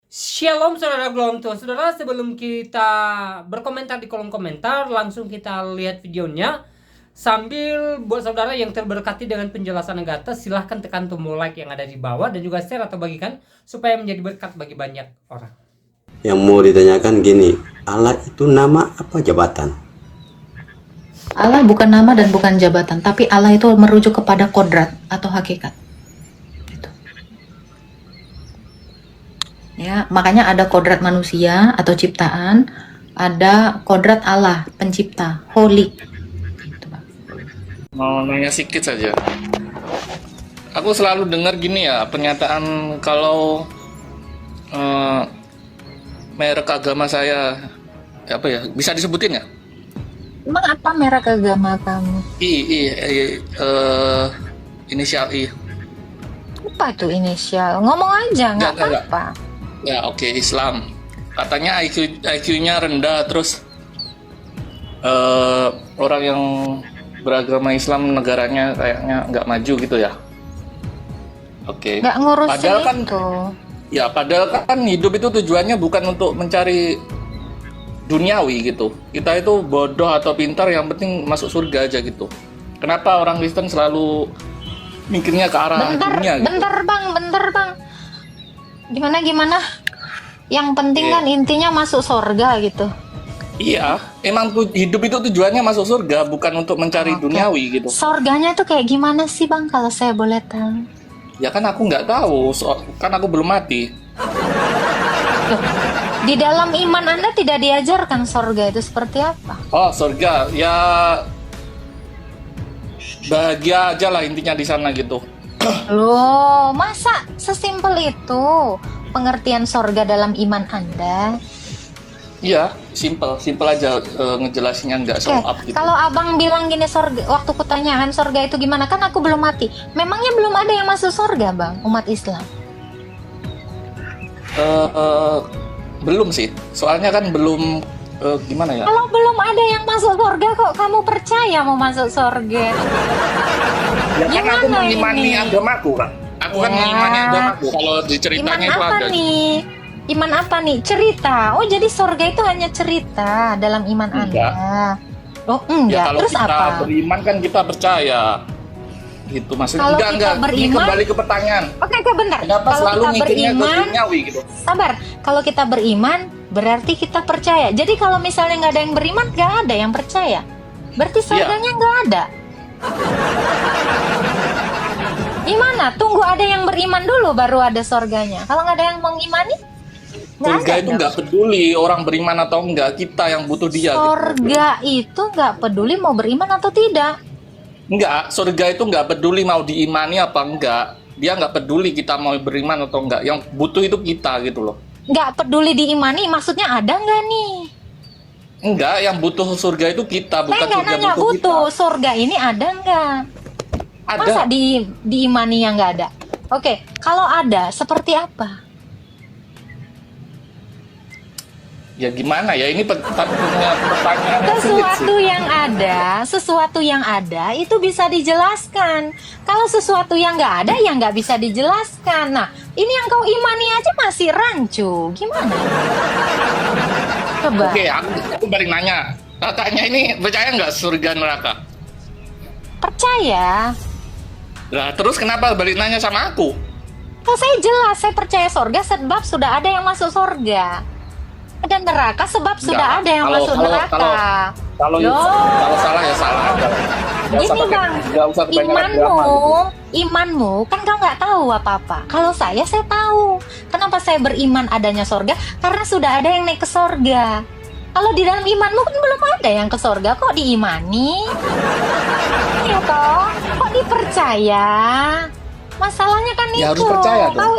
Shalom saudara Glonto. Saudara, sebelum kita berkomentar di kolom komentar, langsung kita lihat videonya. Sambil buat saudara yang terberkati dengan penjelasan Agatha, silahkan tekan tombol like yang ada di bawah dan juga share atau bagikan supaya menjadi berkat bagi banyak orang. Yang mau ditanyakan gini, Allah itu nama apa jabatan? Allah bukan nama dan bukan jabatan, tapi Allah itu merujuk kepada kodrat atau hakikat. Gitu. Ya, makanya ada kodrat manusia atau ciptaan, ada kodrat Allah, pencipta, holy. Gitu, Bang. Mau nanya sedikit saja. Aku selalu dengar gini ya, pernyataan kalau merek agama saya apa ya, bisa disebutin ya? Emang apa merek agama kamu? Inisial I. Apa itu inisial? Ngomong aja, nggak Enggak. apa-apa. Ya oke, Islam. Katanya IQ-nya rendah, terus orang yang beragama Islam negaranya kayaknya nggak maju gitu ya. Oke. Nggak ngurusin Padahal kan itu. padahal kan hidup itu tujuannya bukan untuk mencari duniawi gitu. Kita itu bodoh atau pintar, yang penting masuk surga aja gitu. Kenapa orang Kristen selalu mikirnya ke arah dunia gitu? Bentar bang. Gimana? Yang penting kan intinya masuk surga gitu. Iya, emang hidup itu tujuannya masuk surga, bukan untuk mencari duniawi gitu. Surganya tuh kayak gimana sih bang, kalau saya boleh tahu? Ya kan aku nggak tahu, kan aku belum mati. Di dalam iman Anda tidak diajarkan surga itu seperti apa? Oh, surga, ya bahagia aja lah intinya di sana gitu. Loh, masa sesimpel itu pengertian surga dalam iman Anda? Iya, simple aja ngejelasinnya, nggak show up gitu. Kalau abang bilang gini surga, waktu kutanyakan surga itu gimana, kan aku belum mati. Memangnya belum ada yang masuk surga bang, umat Islam? Belum sih, soalnya kan belum gimana ya? Kalau belum ada yang masuk surga kok kamu percaya mau masuk surga? Ya kan aku Gimana mengimani ini? agamaku kan. Aku kan Ya. mengimani agamaku. Kalau di Iman ceritanya itu apa ada. nih? Iman apa nih? Cerita. Oh, jadi surga itu hanya cerita dalam iman Enggak. Anda. Oh, Ya enggak. kalau Terus kita apa? beriman kan kita percaya. Gitu maksudnya. Kalau Enggak. kita Ini beriman- kembali ke pertanyaan. Oke, bentar. Kenapa Kalau selalu kita mikirnya ke beriman, duniawi gitu? sabar. Kalau kita beriman, berarti kita percaya. Jadi kalau misalnya nggak ada yang beriman, nggak ada yang percaya. Berarti surganya nggak ada. Gimana? Tunggu ada yang beriman dulu baru ada surganya. Kalau nggak ada yang mengimani, nggak Surga ada. itu dong. nggak peduli orang beriman atau enggak, kita yang butuh dia. Gitu. Surga itu nggak peduli mau beriman atau tidak. Enggak, surga itu nggak peduli mau diimani apa enggak. Dia nggak peduli kita mau beriman atau enggak. Yang butuh itu kita gitu loh. Nggak peduli diimani, maksudnya ada nggak nih? Enggak, yang butuh surga itu kita, bukan Saya nggak surga nanya butuh butuh. kita. Surga ini ada nggak? Ada. Masa diimani yang nggak ada? Oke, kalau ada, seperti apa? Ya gimana ya, ini pertanyaan yang sulit sih. Sesuatu yang ada itu bisa dijelaskan. Kalau sesuatu yang nggak ada, ya nggak bisa dijelaskan. Nah, ini yang kau imani aja masih rancu. Gimana? Coba. Oke, aku balik nanya. Kakaknya ini percaya nggak surga neraka? Percaya? Lah terus kenapa balik nanya sama aku? Kalau saya jelas, saya percaya surga sebab sudah ada yang masuk surga. Ada neraka sebab sudah ada yang masuk neraka. Kalau salah ya salah aja. Gini bang, imanmu kan kau nggak tahu apa-apa. Kalau saya tahu. Kenapa saya beriman adanya surga? Karena sudah ada yang naik ke surga. Kalau di dalam imanmu kan belum ada yang ke surga, kok diimani? Iya toh? Kok dipercaya? Masalahnya kan Ya, itu. harus percaya dong.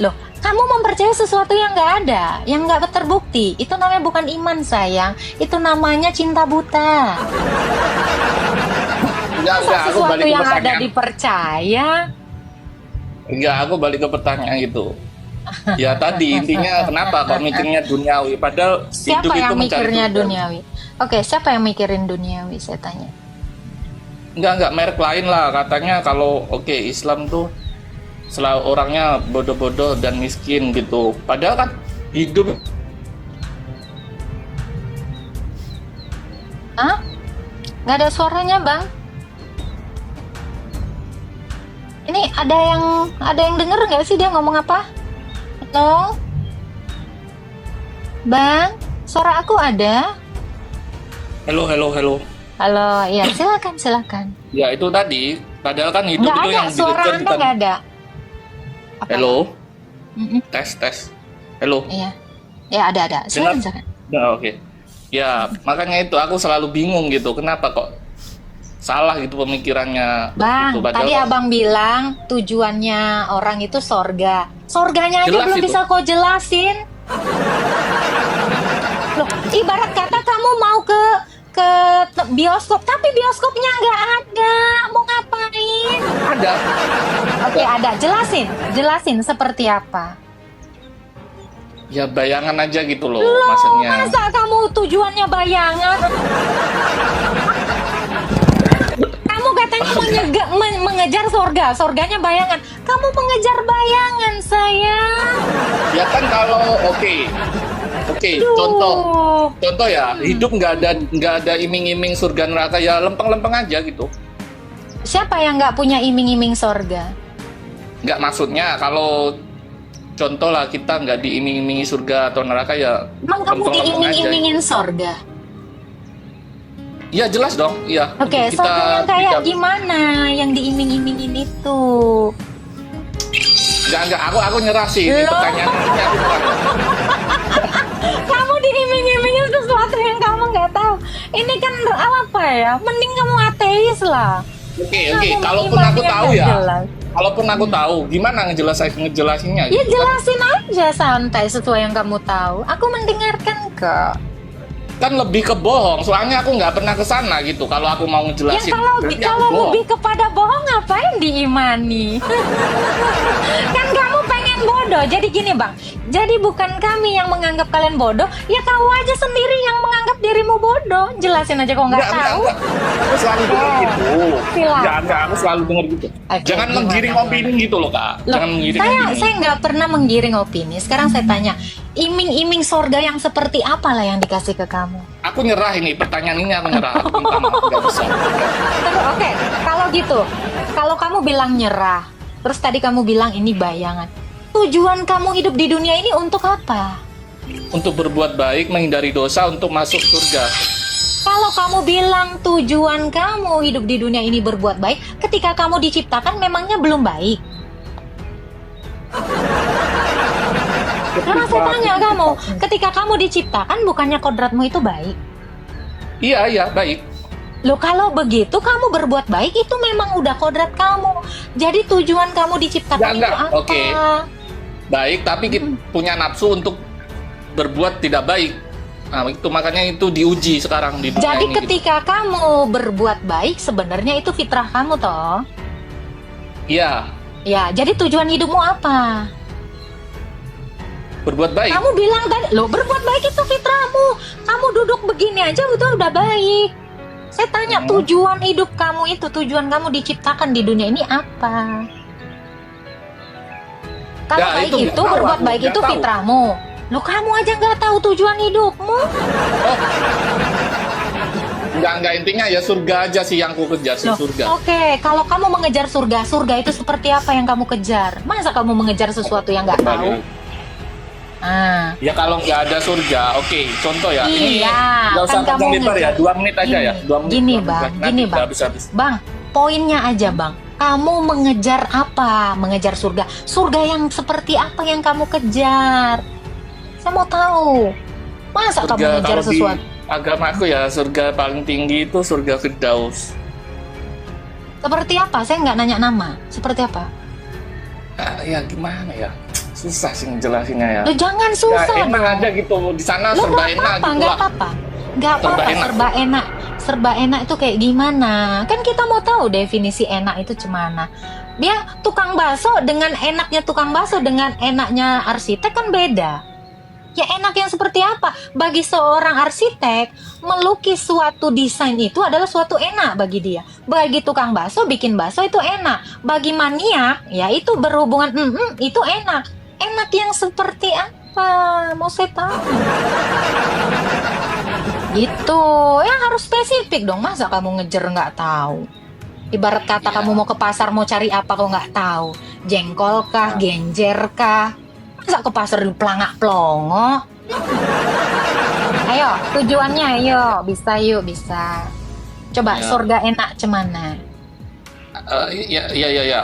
Loh, kamu mempercayai sesuatu yang nggak ada, yang nggak terbukti. Itu namanya bukan iman sayang. Itu namanya cinta buta. Enggak, aku Sesuatu balik ke yang ada pertanyaan. dipercaya. Enggak, aku balik ke pertanyaan itu. Ya tadi intinya kenapa kok mikirnya duniawi, padahal hidup Siapa itu yang mencari mikirnya Tuhan. duniawi? Oke, siapa yang mikirin duniawi? Saya tanya. Enggak merek lain lah katanya. Kalau Islam tuh selalu orangnya bodoh-bodoh dan miskin gitu. Padahal kan hidup. Hah? Nggak ada suaranya, Bang. Ini ada yang denger nggak sih dia ngomong apa? Halo? Bang, suara aku ada? Halo. Halo, ya silakan. Ya itu tadi. Padahal kan hidup Nggak itu ada, yang suara dikejar Anda bukan. nggak ada. Apa? Halo. Mm-mm. Tes. Halo. Iya. Ya ada. Silakan. Nah, oke. Ya, makanya itu aku selalu bingung gitu. Kenapa kok salah gitu pemikirannya Bang, gitu. Padahal tadi abang bilang tujuannya orang itu sorga. Sorganya aja Jelas belum itu. bisa kau jelasin. Loh, ibarat kata kamu mau ke bioskop, tapi bioskopnya nggak ada. Mau ngapain? ada. Oke, ada. Jelasin seperti apa. Ya bayangan aja gitu loh maksudnya. Masa kamu tujuannya bayangan? Kamu katanya mengejar sorganya bayangan. Kamu mengejar bayangan, sayang. Ya kan kalau oke, contoh ya, hidup nggak ada iming-iming surga neraka, ya lempeng-lempeng aja gitu. Siapa yang nggak punya iming-iming sorga? Nggak, maksudnya kalau contoh lah kita nggak diiming-imingi surga atau neraka, ya Emang kamu lempeng-lempeng aja. diiming-imingin sorga? Ya jelas dong, iya. Oke, Kita sorga yang kayak bisa- gimana yang diiming-imingin itu? Nggak, aku nyerah sih ini Loh. pertanyaan ini aku nyerah. Kamu diiming-imingin sesuatu yang kamu nggak tahu. Ini kan apa ya? Mending kamu ateis lah. Oke, Kamu kalaupun aku imannya tahu nggak ya. jelas. Kalaupun aku tahu, gimana ngejelasinnya? Ya gitu? jelasin aja santai sesuai yang kamu tahu. Aku mendengarkan kok. Kan lebih ke bohong, soalnya aku nggak pernah ke sana gitu. Kalau aku mau Ya ngejelasin, kalau berarti aku kalau bohong. lebih kepada bohong ngapain diimani? Kan kamu pengen bodoh. Jadi gini, Bang. Jadi bukan kami yang menganggap kalian bodoh, ya kau aja sendiri yang menganggap dirimu bodoh. Jelasin aja kok nggak tahu. Aku selalu denger gitu. Silakan. Enggak, aku selalu denger gitu. Oke, Jangan gimana, menggiring Bang? opini gitu loh, Kak. Loh, Jangan menggiring saya opini. nggak pernah menggiring opini. Sekarang saya tanya, iming-iming sorga yang seperti apa lah yang dikasih ke kamu? Aku nyerah ini, pertanyaan ini aku nyerah. Aku minta maaf, nggak bisa. Terus oke, kalau gitu, kalau kamu bilang nyerah, terus tadi kamu bilang ini bayangan. Tujuan kamu hidup di dunia ini untuk apa? Untuk berbuat baik, menghindari dosa, untuk masuk surga. Kalau kamu bilang tujuan kamu hidup di dunia ini berbuat baik, ketika kamu diciptakan memangnya belum baik? Karena saya tanya kamu, ketika kamu diciptakan bukannya kodratmu itu baik? Iya, baik. Loh kalau begitu kamu berbuat baik itu memang udah kodrat kamu. Jadi tujuan kamu diciptakan Enggak, itu apa? oke. Baik, tapi kita punya nafsu untuk berbuat tidak baik. Nah, itu makanya itu diuji sekarang di dunia Jadi ini. ketika kamu berbuat baik sebenarnya itu fitrah kamu toh. Iya, Ya, jadi tujuan hidupmu apa? berbuat baik. Kamu bilang tadi, loh berbuat baik itu fitrahmu. Kamu duduk begini aja itu udah baik. Saya tanya tujuan hidup kamu itu, tujuan kamu diciptakan di dunia ini apa? Kalau Ya, baik itu itu, nggak tahu, berbuat aku baik nggak itu tahu. fitrahmu. Loh kamu aja nggak tahu tujuan hidupmu? Enggak, intinya ya surga aja sih yang ku kejar sih, Loh, surga. Oke, kalau kamu mengejar surga, surga itu seperti apa yang kamu kejar? Masa kamu mengejar sesuatu yang nggak tahu? Ah. Ya kalau nggak ada surga, oke. Contoh ya, ini Iya, nggak usah kan kamu panjang lebar ya, ngejar. 2 menit aja ya. 2 menit. Gini, 2 menit. Bang, Nanti gini, udah Bang. habis-habis. Bang, poinnya aja, Bang. Kamu mengejar apa? Mengejar surga. Surga yang seperti apa yang kamu kejar? Saya mau tahu. Masa kamu mengejar kalau di sesuatu? agamaku ya, surga paling tinggi itu surga Firdaus. Seperti apa? Saya nggak nanya nama. Seperti apa? Ya gimana ya? Susah sih ngejelasinnya ya. Loh, jangan susah Ya, enak dong. aja gitu di sana, Loh, serba nggak enak apa-apa, gitu nggak lah. apa-apa. Nggak Serba apa-apa, enak. serba enak. Serba enak itu kayak gimana? Kan kita mau tahu definisi enak itu cemana. Dia tukang bakso dengan enaknya tukang bakso dengan enaknya arsitek kan beda. Ya enak yang seperti apa? Bagi seorang arsitek, melukis suatu desain itu adalah suatu enak bagi dia. Bagi tukang bakso bikin bakso itu enak. Bagi maniak ya itu berhubungan itu enak. Enak yang seperti apa? Mau saya tahu. Gitu. Ya harus spesifik dong. Masa kamu ngejer nggak tahu? Ibarat kata kamu mau ke pasar mau cari apa kok nggak tahu. Jengkol kah, genjer kah? Masa ke pasar pelangak pelongo? Ayo, tujuannya ayo. Bisa yuk, bisa. Coba Ya. surga enak cemana? Ya.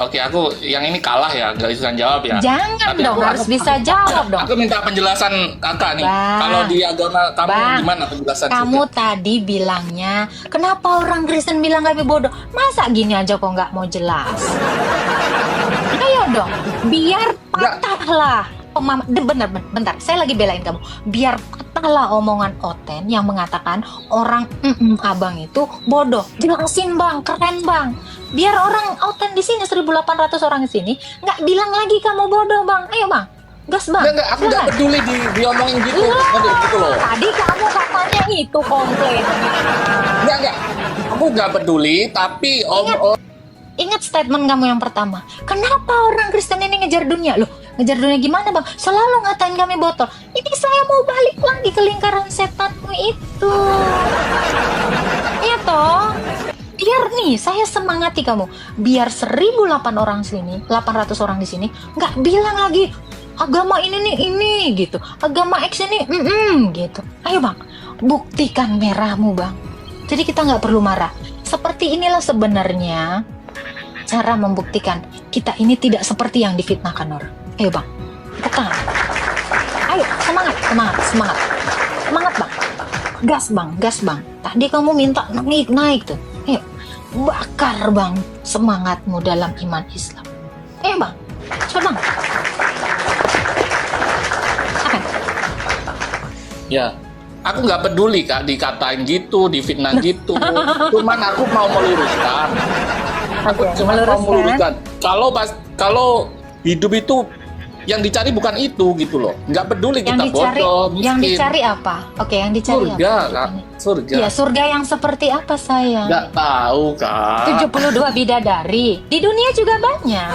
Oke, aku yang ini kalah ya, nggak bisa jawab ya. Jangan Tapi dong, harus bisa jawab dong. Aku minta penjelasan kakak nih. Bang. Kalau di agama kamu Bang, gimana penjelasan Kamu surga? tadi bilangnya, kenapa orang Kristen bilang kami bodoh? Masa gini aja kok nggak mau jelas? Ayo dong, biar patahlah. Bentar, saya lagi belain kamu. Biar patahlah omongan Oten yang mengatakan orang abang itu bodoh. Jelasin bang, keren bang. Biar orang Oten di sini 1.800 orang di sini nggak bilang lagi kamu bodoh bang. Ayo bang, gas bang. Enggak, aku nggak Silakan. peduli diomongin gitu, gitu loh. Tadi kamu katanya itu komplain. Enggak. Aku nggak peduli, tapi Ingat statement kamu yang pertama. Kenapa orang Kristen ini ngejar dunia? Loh, ngejar dunia gimana bang? Selalu ngatain kami botol. Ini saya mau balik lagi ke lingkaran setanmu itu. Iya toh? Biar nih, saya semangati kamu. Biar 1.008 orang sini, 800 orang di sini, nggak bilang lagi agama ini nih ini gitu. Agama X ini gitu. Ayo bang, buktikan merahmu bang. Jadi kita nggak perlu marah. Seperti inilah sebenarnya cara membuktikan kita ini tidak seperti yang difitnahkan orang. Ayo bang, tepuk tangan. Ayo, semangat bang. Gas bang. Tadi kamu minta naik tuh. Ayo, bakar bang semangatmu dalam iman Islam. Ayo bang, coba bang. Akan. ya, aku nggak peduli kak dikatain gitu, difitnah gitu. Cuman aku mau meluruskan. Aku Oke, cuma mau meluruskan. meluruskan. Kalau hidup itu yang dicari bukan itu gitu loh. Nggak peduli kita bodoh, miskin. Yang dicari apa? Oke, yang dicari Surga, apa? Kak. Surga. Ya, surga yang seperti apa sayang? Nggak tahu kak. 72 bidadari. Di dunia juga banyak.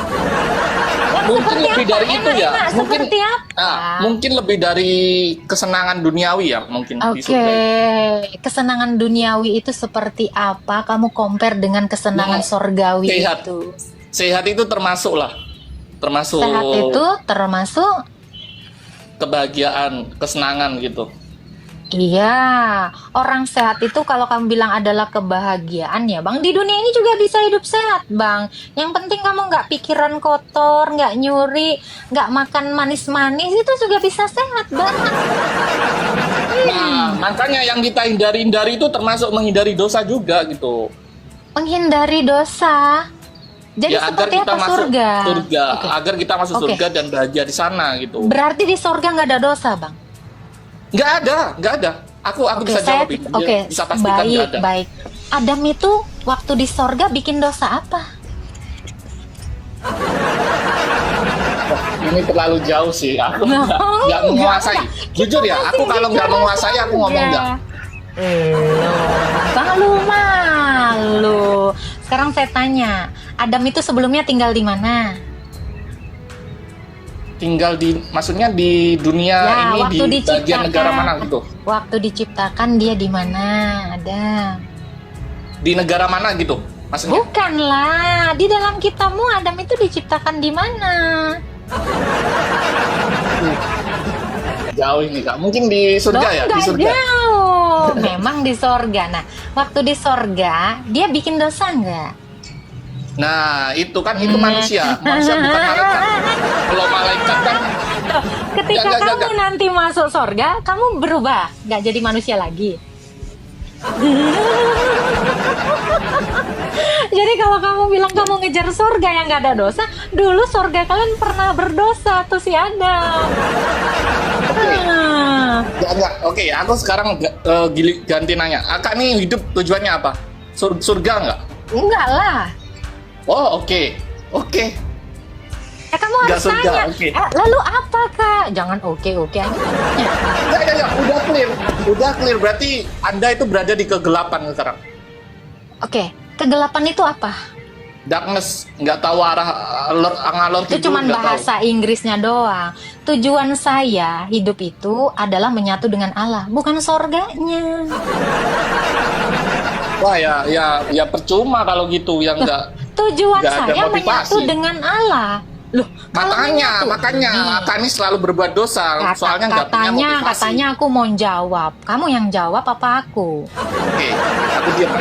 Yang Mungkin seperti lebih apa? dari itu ya. Enak-enak Mungkin seperti apa? mungkin lebih dari kesenangan duniawi ya mungkin di Oke, surga. kesenangan duniawi itu seperti apa? Kamu compare dengan kesenangan Ya, sorgawi sehat. itu. Sehat itu termasuk Sehat itu termasuk kebahagiaan, kesenangan gitu. iya, orang sehat itu kalau kamu bilang adalah kebahagiaan ya bang, di dunia ini juga bisa hidup sehat bang. Yang penting kamu nggak pikiran kotor, nggak nyuri, nggak makan manis-manis, itu juga bisa sehat bang. Nah, makanya yang kita hindari itu termasuk menghindari dosa juga gitu. Menghindari dosa. Jadi Ya agar seperti kita apa masuk surga? Oke. agar kita masuk Oke. surga dan bahagia di sana gitu. Berarti di surga nggak ada dosa bang? Nggak ada. Aku Oke, bisa jawab ini. Oke, Bisa pastikan nggak ada. baik. Adam itu waktu di sorga bikin dosa apa? Ini terlalu jauh sih. Aku Nah, nggak menguasai. enggak. Jujur ya, Kita aku masih kalau nggak bicara menguasai aku ngomong surga. nggak. Malu. Sekarang saya tanya, Adam itu sebelumnya tinggal di mana? Tinggal maksudnya di dunia Ya, ini waktu di bagian negara mana gitu? Waktu diciptakan dia di mana, Adam? Di negara mana gitu? Maksudnya? Bukanlah, di dalam kitabmu Adam itu diciptakan di mana? Jauh ini kak. Mungkin di surga Loh, ya? Di nggak surga. jauh. Memang di sorga. Nah, waktu di sorga dia bikin dosa nggak? Nah, itu kan itu manusia. Manusia bukan malaikat. Kalau malaikat kan Tuh, ketika Nggak. kamu nanti masuk sorga, kamu berubah, nggak jadi manusia lagi. Jadi kalau kamu bilang kamu ngejar sorga yang nggak ada dosa, dulu sorga kalian pernah berdosa tuh si Adam. Ah, enggak. Oke, aku sekarang ganti nanya. Akak nih hidup tujuannya apa? Surga enggak? enggak lah. Oh, oke. Oke. Kamu Nggak harus surga, tanya. oke. Lalu apa kak? Jangan oke aja. Enggak. Udah clear. Berarti Anda itu berada di kegelapan sekarang. Oke, Kegelapan itu apa? Darkness, nggak tahu arah ngalor Itu gitu, cuman nggak tahu. bahasa Inggrisnya doang. Tujuan saya hidup itu adalah menyatu dengan Allah, bukan sorganya. Wah ya percuma kalau gitu yang nggak Tujuan nggak ada saya motivasi. menyatu dengan Allah. Loh, kalau makanya menyatu- Kak ini selalu berbuat dosa, soalnya nggak punya motivasi. katanya aku mau jawab. Kamu yang jawab apa aku? Oke, aku diam.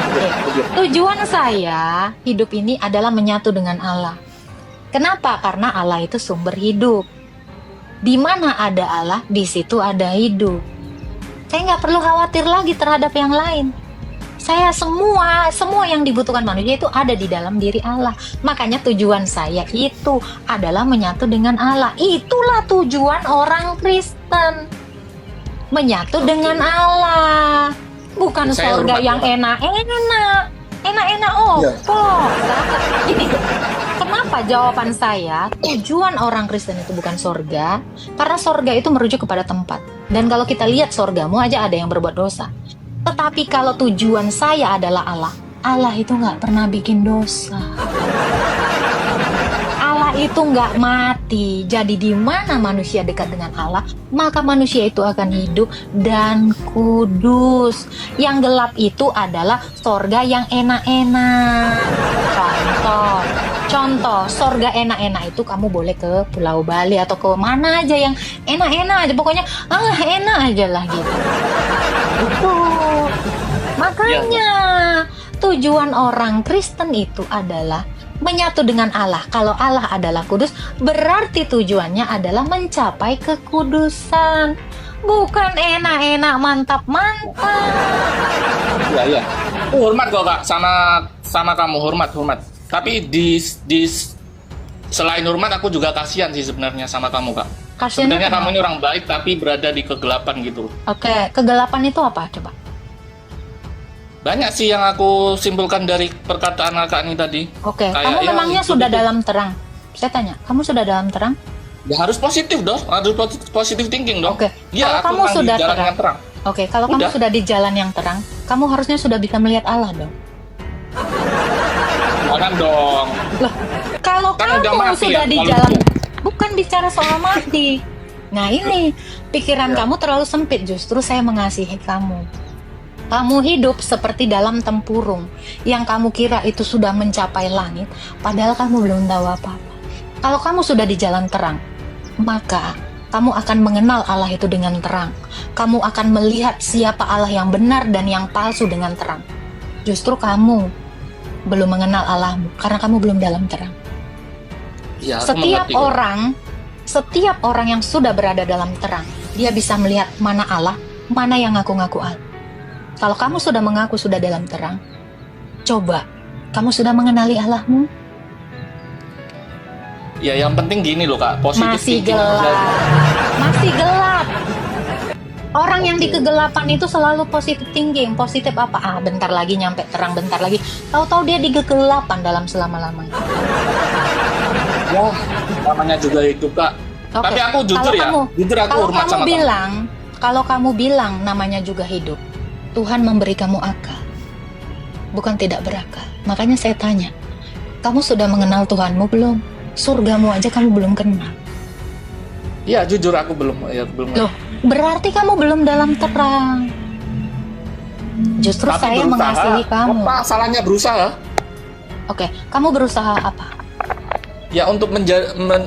Tujuan saya hidup ini adalah menyatu dengan Allah. Kenapa? Karena Allah itu sumber hidup. Di mana ada Allah, di situ ada hidup. Saya nggak perlu khawatir lagi terhadap yang lain. Saya semua yang dibutuhkan manusia itu ada di dalam diri Allah. Makanya tujuan saya itu adalah menyatu dengan Allah. Itulah tujuan orang Kristen. Menyatu dengan Allah. Bukan Saya surga hormat yang Bapak. enak-enak. Enak-enak Jadi kenapa jawaban saya tujuan orang Kristen itu bukan surga? Karena surga itu merujuk kepada tempat. Dan kalau kita lihat surgamu aja ada yang berbuat dosa. Tetapi kalau tujuan saya adalah Allah, Allah itu nggak pernah bikin dosa. Allah itu nggak mati. Jadi di mana manusia dekat dengan Allah, maka manusia itu akan hidup dan kudus. Yang gelap itu adalah sorga yang enak-enak. Contoh, sorga enak-enak itu kamu boleh ke Pulau Bali atau ke mana aja yang enak-enak aja. Pokoknya enak aja lah gitu. Makanya tujuan orang Kristen itu adalah menyatu dengan Allah. Kalau Allah adalah kudus, berarti tujuannya adalah mencapai kekudusan. Bukan enak-enak, mantap-mantap. Iya. Hormat kok Kak sama kamu, hormat. Tapi di selain hormat aku juga kasihan sih sebenarnya sama kamu Kak. Kasiannya Sebenarnya kenapa? kamu ini orang baik tapi berada di kegelapan gitu. Oke, kegelapan itu apa? Coba. Banyak sih yang aku simpulkan dari perkataan Kakak ini tadi. Oke, Kayak, kamu ya, memangnya itu sudah gitu. dalam terang? Saya tanya, kamu sudah dalam terang? Ya harus positif dong, harus positif thinking dong. Oke, Iya, kalau kamu aku kan sudah di jalan terang. yang terang. Oke, kalau kamu Udah. sudah di jalan yang terang, kamu harusnya sudah bisa melihat Allah dong. Jangan dong. Loh, kalau Kan kamu udah mati sudah ya, di kalau jalan, itu. bukan bicara soal mati. Nah ini, pikiran Ya. kamu terlalu sempit, justru saya mengasihi kamu. Kamu hidup seperti dalam tempurung, yang kamu kira itu sudah mencapai langit, padahal kamu belum tahu apa-apa. Kalau kamu sudah di jalan terang, maka kamu akan mengenal Allah itu dengan terang. Kamu akan melihat siapa Allah yang benar dan yang palsu dengan terang. Justru kamu belum mengenal Allahmu karena kamu belum dalam terang. Ya, aku Setiap mengerti kok. setiap orang yang sudah berada dalam terang, dia bisa melihat mana Allah, mana yang ngaku-ngaku Allah. Kalau kamu sudah mengaku sudah dalam terang, coba kamu sudah mengenali Allahmu? Ya yang penting gini loh Kak, positif Masih thinking aja. gelap. Masih gelap. Orang yang di kegelapan itu selalu positif thinking. Positif apa? Bentar lagi nyampe terang, bentar lagi. Tahu-tahu dia di kegelapan dalam selama-lamanya. Ya, namanya juga itu Kak. Oke, Tapi aku jujur jujur aku kalau hormat kamu sama bilang, kalau kamu bilang namanya juga hidup, Tuhan memberi kamu akal, bukan tidak berakal. Makanya saya tanya, kamu sudah mengenal Tuhanmu belum? Surgamu aja kamu belum kenal. Iya, jujur aku belum. Loh, berarti kamu belum dalam terang. Justru Tapi saya berusaha. mengasihi kamu. Apa salahnya berusaha? Oke, kamu berusaha apa? Ya untuk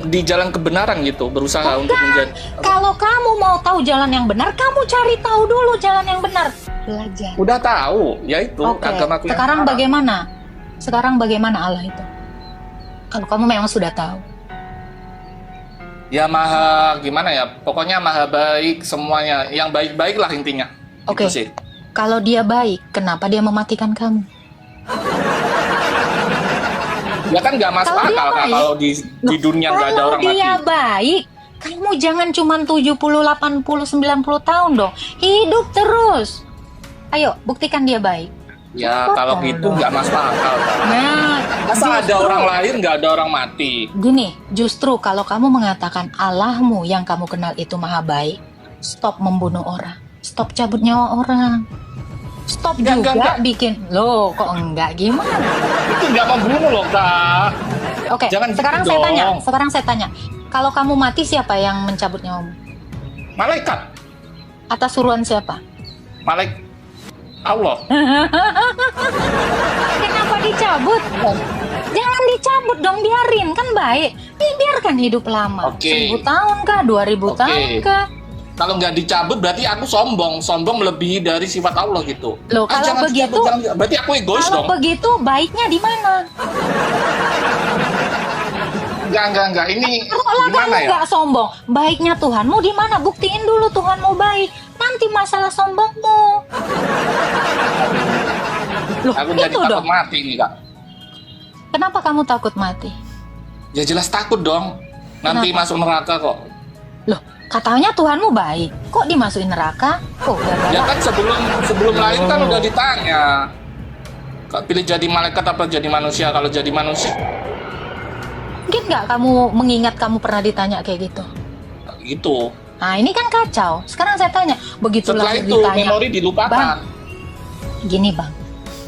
di jalan kebenaran gitu, berusaha untuk menjadi. Kalau kamu mau tahu jalan yang benar, kamu cari tahu dulu jalan yang benar. Belajar. Udah tahu, ya itu Oke, agamaku yang sekarang salah. bagaimana? Sekarang bagaimana Allah itu? Kalau kamu memang sudah tahu. Ya maha gimana ya? Pokoknya maha baik semuanya. Yang baik-baik lah intinya. Oke. Itu sih. Kalau dia baik, kenapa dia mematikan kamu? Ya kan nggak masuk Kalau dia akal Kak, baik. kalau di dunia nggak ada Kalau orang mati. dia baik, kamu jangan cuma 70, 80, 90 tahun dong. Hidup terus. Ayo, buktikan dia baik. Ya kalau Potong gitu dong. nggak masuk akal Kak. Nah, Masa ada justru- orang lahir nggak ada orang mati? Gini, justru kalau kamu mengatakan Allahmu yang kamu kenal itu maha baik, stop membunuh orang, stop cabut nyawa orang. stop Enggak, juga enggak. bikin. Loh, kok enggak gimana? Itu nggak membunuh loh, Kak. Oke, Jangan gitu sekarang saya tanya. Kalau kamu mati siapa yang mencabut nyawamu? Malaikat. Atas suruhan siapa? Malaikat Allah. Kenapa dicabut? Jangan dicabut dong, biarin, kan baik. Biarkan hidup lama. Oke. 1000 tahun kah? 2000 Oke. tahun kah? Kalau nggak dicabut berarti aku sombong melebihi dari sifat Allah gitu. Loh, kalau jangan begitu- dicabut, jangan. Berarti aku egois Kalau dong. begitu baiknya di mana? Enggak. Ini Kalau gimana kamu ya? nggak sombong, baiknya Tuhanmu di mana? Buktiin dulu Tuhanmu baik. Nanti masalah sombongmu. Loh, Aku jadi itu takut dong. mati nih, Kak. Kenapa kamu takut mati? Ya jelas takut dong. Nanti Kenapa? masuk neraka kok. Loh, katanya Tuhanmu baik. Kok dimasukin neraka? Oh, Ya gara-gara. kan sebelum lahir kan udah ditanya. Kak pilih jadi malaikat apa jadi manusia? Kalau jadi manusia Mungkin nggak kamu mengingat kamu pernah ditanya kayak gitu? gitu. Nah, ini kan kacau. Sekarang saya tanya, begitu Setelah lahir itu ditanya. memori dilupakan. Bang. Gini bang,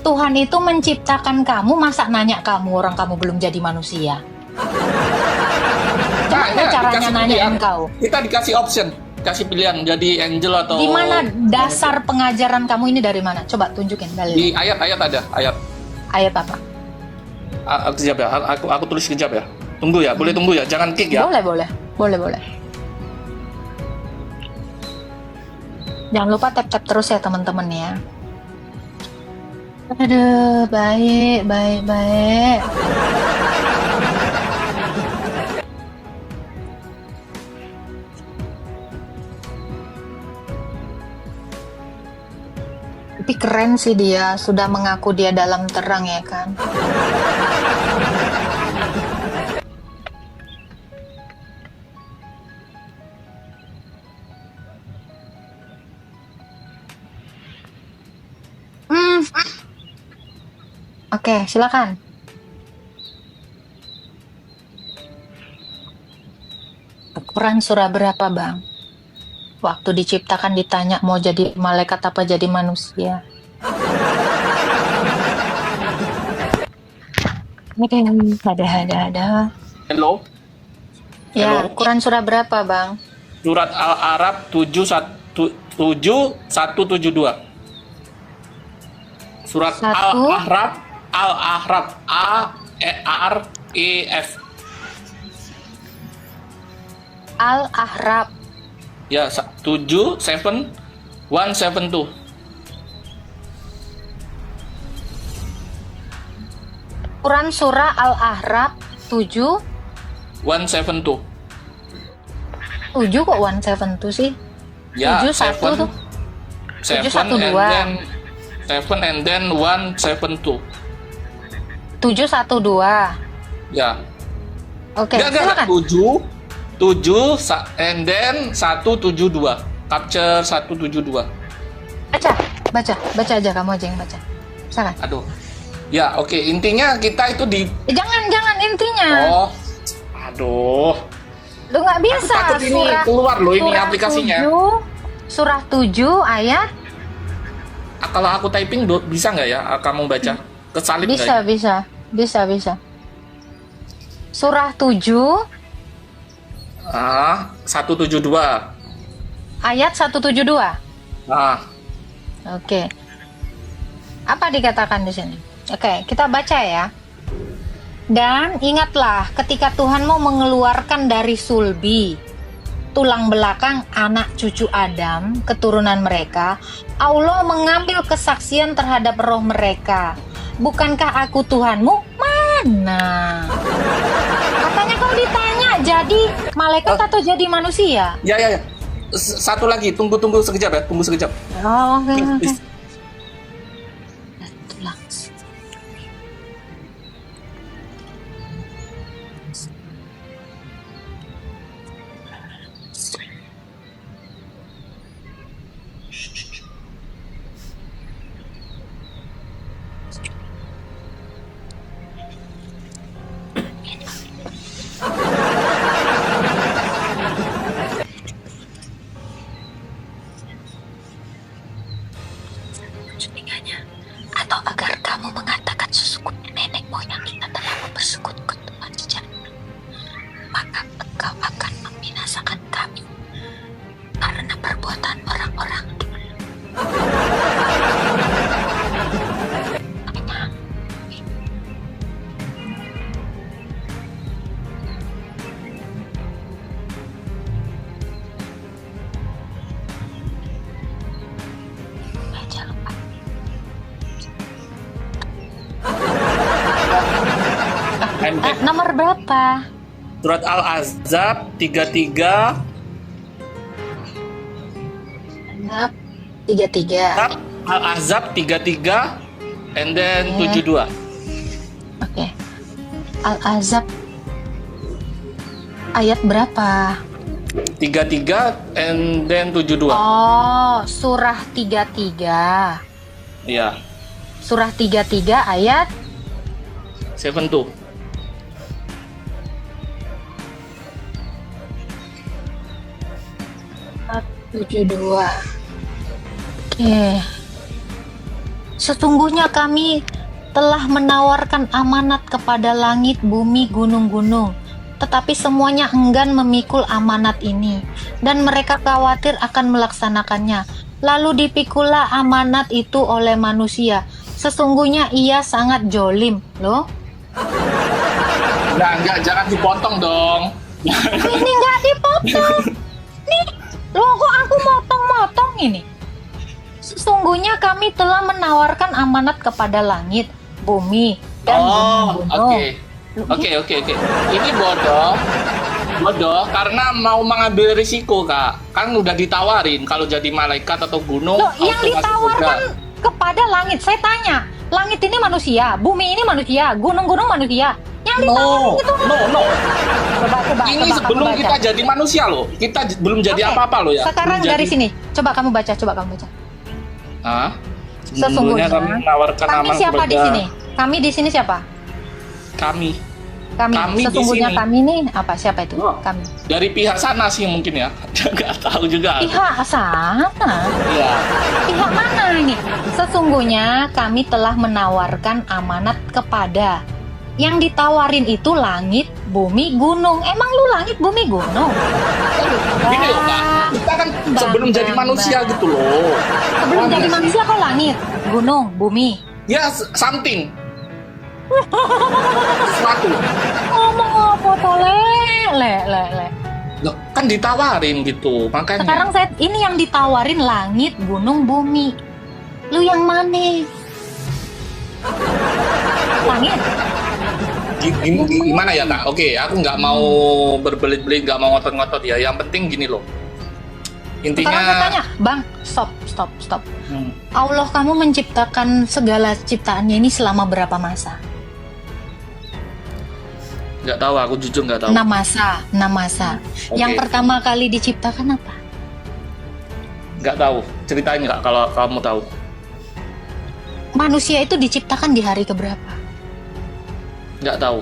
Tuhan itu menciptakan kamu, masa nanya kamu orang kamu belum jadi manusia? Gimana Tanya, caranya dikasih nanyain pilihan. kau? Kita dikasih option, kasih pilihan jadi angel atau Di mana dasar pengajaran kamu ini dari mana? Coba tunjukin dalil. di ayat-ayat ada ayat. Ayat apa? Kejap ya, aku tulis kejap ya. Tunggu ya, boleh tunggu ya, jangan kick ya. Boleh. Jangan lupa tap terus ya teman-teman ya. Aduh, baik. Tapi keren sih dia, sudah mengaku dia dalam terang ya kan. Oke, silakan. Quran surah berapa, Bang? Waktu diciptakan ditanya mau jadi malaikat apa jadi manusia. Oke, ada. Hello. Ya, Halo. Quran surah berapa, Bang? Surat Al-Araf 7172. Surat Satu. Al-Ahraf A-E-R-E-F. Al-Ahraf. Ya, 172. Quran surah Al-Ahraf 7 172. 7 kok 172 sih? Ya, 7 1 tuh. 7 712. and then 172. 712. Ya. Oke, Enggak, silakan. 7 and then 172. Capture 172. Baca aja, kamu aja yang baca. Silakan. Aduh. Ya, oke. Intinya kita itu di Jangan intinya. Oh. Aduh. Lu nggak bisa. Takut ini keluar loh ini aplikasinya. 7, surah 7 ayat. Kalau aku typing bisa nggak ya kamu baca? Kesalip nggak ya? Bisa. Surah 7 172. ayat 172. Oke. Apa dikatakan di sini? Oke, kita baca ya. Dan ingatlah ketika Tuhan mau mengeluarkan dari sulbi tulang belakang anak cucu Adam, keturunan mereka, Allah mengambil kesaksian terhadap roh mereka. Bukankah aku Tuhanmu? Mana? Katanya kau ditanya jadi malaikat atau jadi manusia? Ya. Satu lagi, tunggu sekejap ya, tunggu sekejap. Oh, oke. Please. atau agar kamu mengatakan sesungguhnya nenek moyang kita telah bersekutu Tuhan sejak dulu, maka engkau akan membinasakan kami karena perbuatan orang-orang dulu. Baca lupa. Nomor berapa? Surat Al-Ahzab 33. Genap 33. Al-Ahzab 33 and then 72. Oke. Al-Ahzab ayat berapa? 33 and then 72. Oh, surah 33. Iya. Surah 33 ayat 72. 72. Oke. Sesungguhnya kami telah menawarkan amanat kepada langit, bumi, gunung-gunung, tetapi semuanya enggan memikul amanat ini, dan mereka khawatir akan melaksanakannya. Lalu dipikulah amanat itu oleh manusia. Sesungguhnya ia sangat jolim, loh. Enggak, jangan dipotong dong. Ini nggak dipotong. Nih, loh kok aku motong-motong ini? Sesungguhnya kami telah menawarkan amanat kepada langit, bumi, dan gunung-gunung. Oke. Ini bodoh karena mau mengambil risiko, Kak. Kan udah ditawarin kalau jadi malaikat atau gunung. Loh, yang auto masuk ditawarkan surga. kepada langit, saya tanya, langit ini manusia, bumi ini manusia, gunung-gunung manusia. Yang ditawarin itu No. coba Ini kamu sebelum baca. kita jadi manusia loh. Kita belum jadi Oke, apa-apa loh ya. Sekarang Belum dari jadi- sini, coba kamu baca. Hah? Sesungguhnya kami menawarkan kami amanat siapa di kepada sini? Kami di sini siapa? Kami Kami. di Sesungguhnya sini. kami ini apa? Siapa itu? Oh. Kami. dari pihak sana sih mungkin ya. Nggak tahu juga. Pihak sana. Iya. Pihak mana ini? Sesungguhnya kami telah menawarkan amanat kepada. Yang ditawarin itu langit, bumi, gunung. Emang lu langit, bumi, gunung? Gini loh, Kak. Kita kan sebelum jadi manusia gitu loh. Sebelum Paham jadi nggak sih? manusia kok langit, gunung, bumi. Ya, something. Sesuatu. Ngomong apa tole? Le. Loh, kan ditawarin gitu. Makanya. Sekarang ini yang ditawarin langit, gunung, bumi. Lu yang mana? Langit. Gimana ya, Kak? Oke, aku nggak mau berbelit-belit, nggak mau ngotot-ngotot ya. Yang penting gini loh. Sekarang saya Intinya, tanya, Bang, stop. Hmm, Allah kamu menciptakan segala ciptaannya ini selama berapa masa? nggak tahu. Aku jujur nggak tahu. 6 masa. Oke. Yang pertama kali diciptakan apa? Nggak tahu. Ceritain nggak kalau kamu tahu. Manusia itu diciptakan di hari keberapa? Nggak tahu.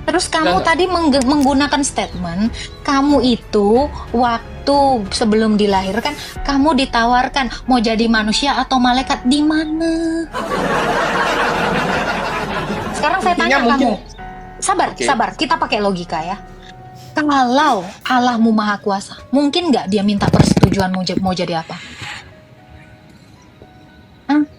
Terus kamu Nggak. tadi menggunakan statement, kamu itu waktu sebelum dilahirkan, kamu ditawarkan mau jadi manusia atau malaikat di mana? Sekarang saya tanya Intinya kamu, mungkin- Oke. sabar, kita pakai logika ya. Kalau Allahmu Maha Kuasa, mungkin nggak dia minta persetujuan mau jadi apa?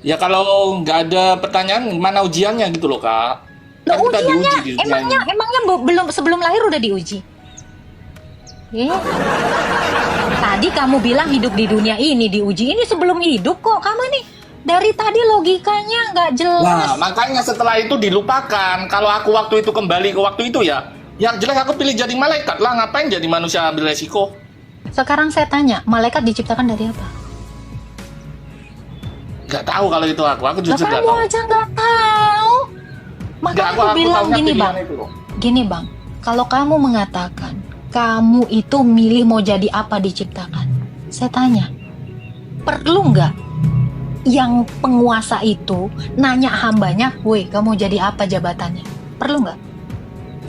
Ya kalau nggak ada pertanyaan, mana ujiannya gitu loh, Kak. Kan Loh, kita ujiannya, diuji di dunia ini. emangnya belum sebelum lahir udah diuji? Tadi kamu bilang hidup di dunia ini diuji, ini sebelum hidup kok. Kamu ini dari tadi logikanya nggak jelas. Nah, makanya setelah itu dilupakan. Kalau aku waktu itu kembali ke waktu itu ya, yang jelas aku pilih jadi malaikat lah. Ngapain jadi manusia ambil resiko? Sekarang saya tanya, malaikat diciptakan dari apa? Nggak tahu kalau itu aku. Aku Lah, jujur nggak kamu tahu. aja nggak tahu. Maka Nggak, aku bilang tahunya gini pilihan bang, itu loh. gini bang. Kalau kamu mengatakan kamu itu milih mau jadi apa diciptakan, saya tanya, perlu nggak yang penguasa itu nanya hambanya, woi kamu jadi apa jabatannya? Perlu nggak?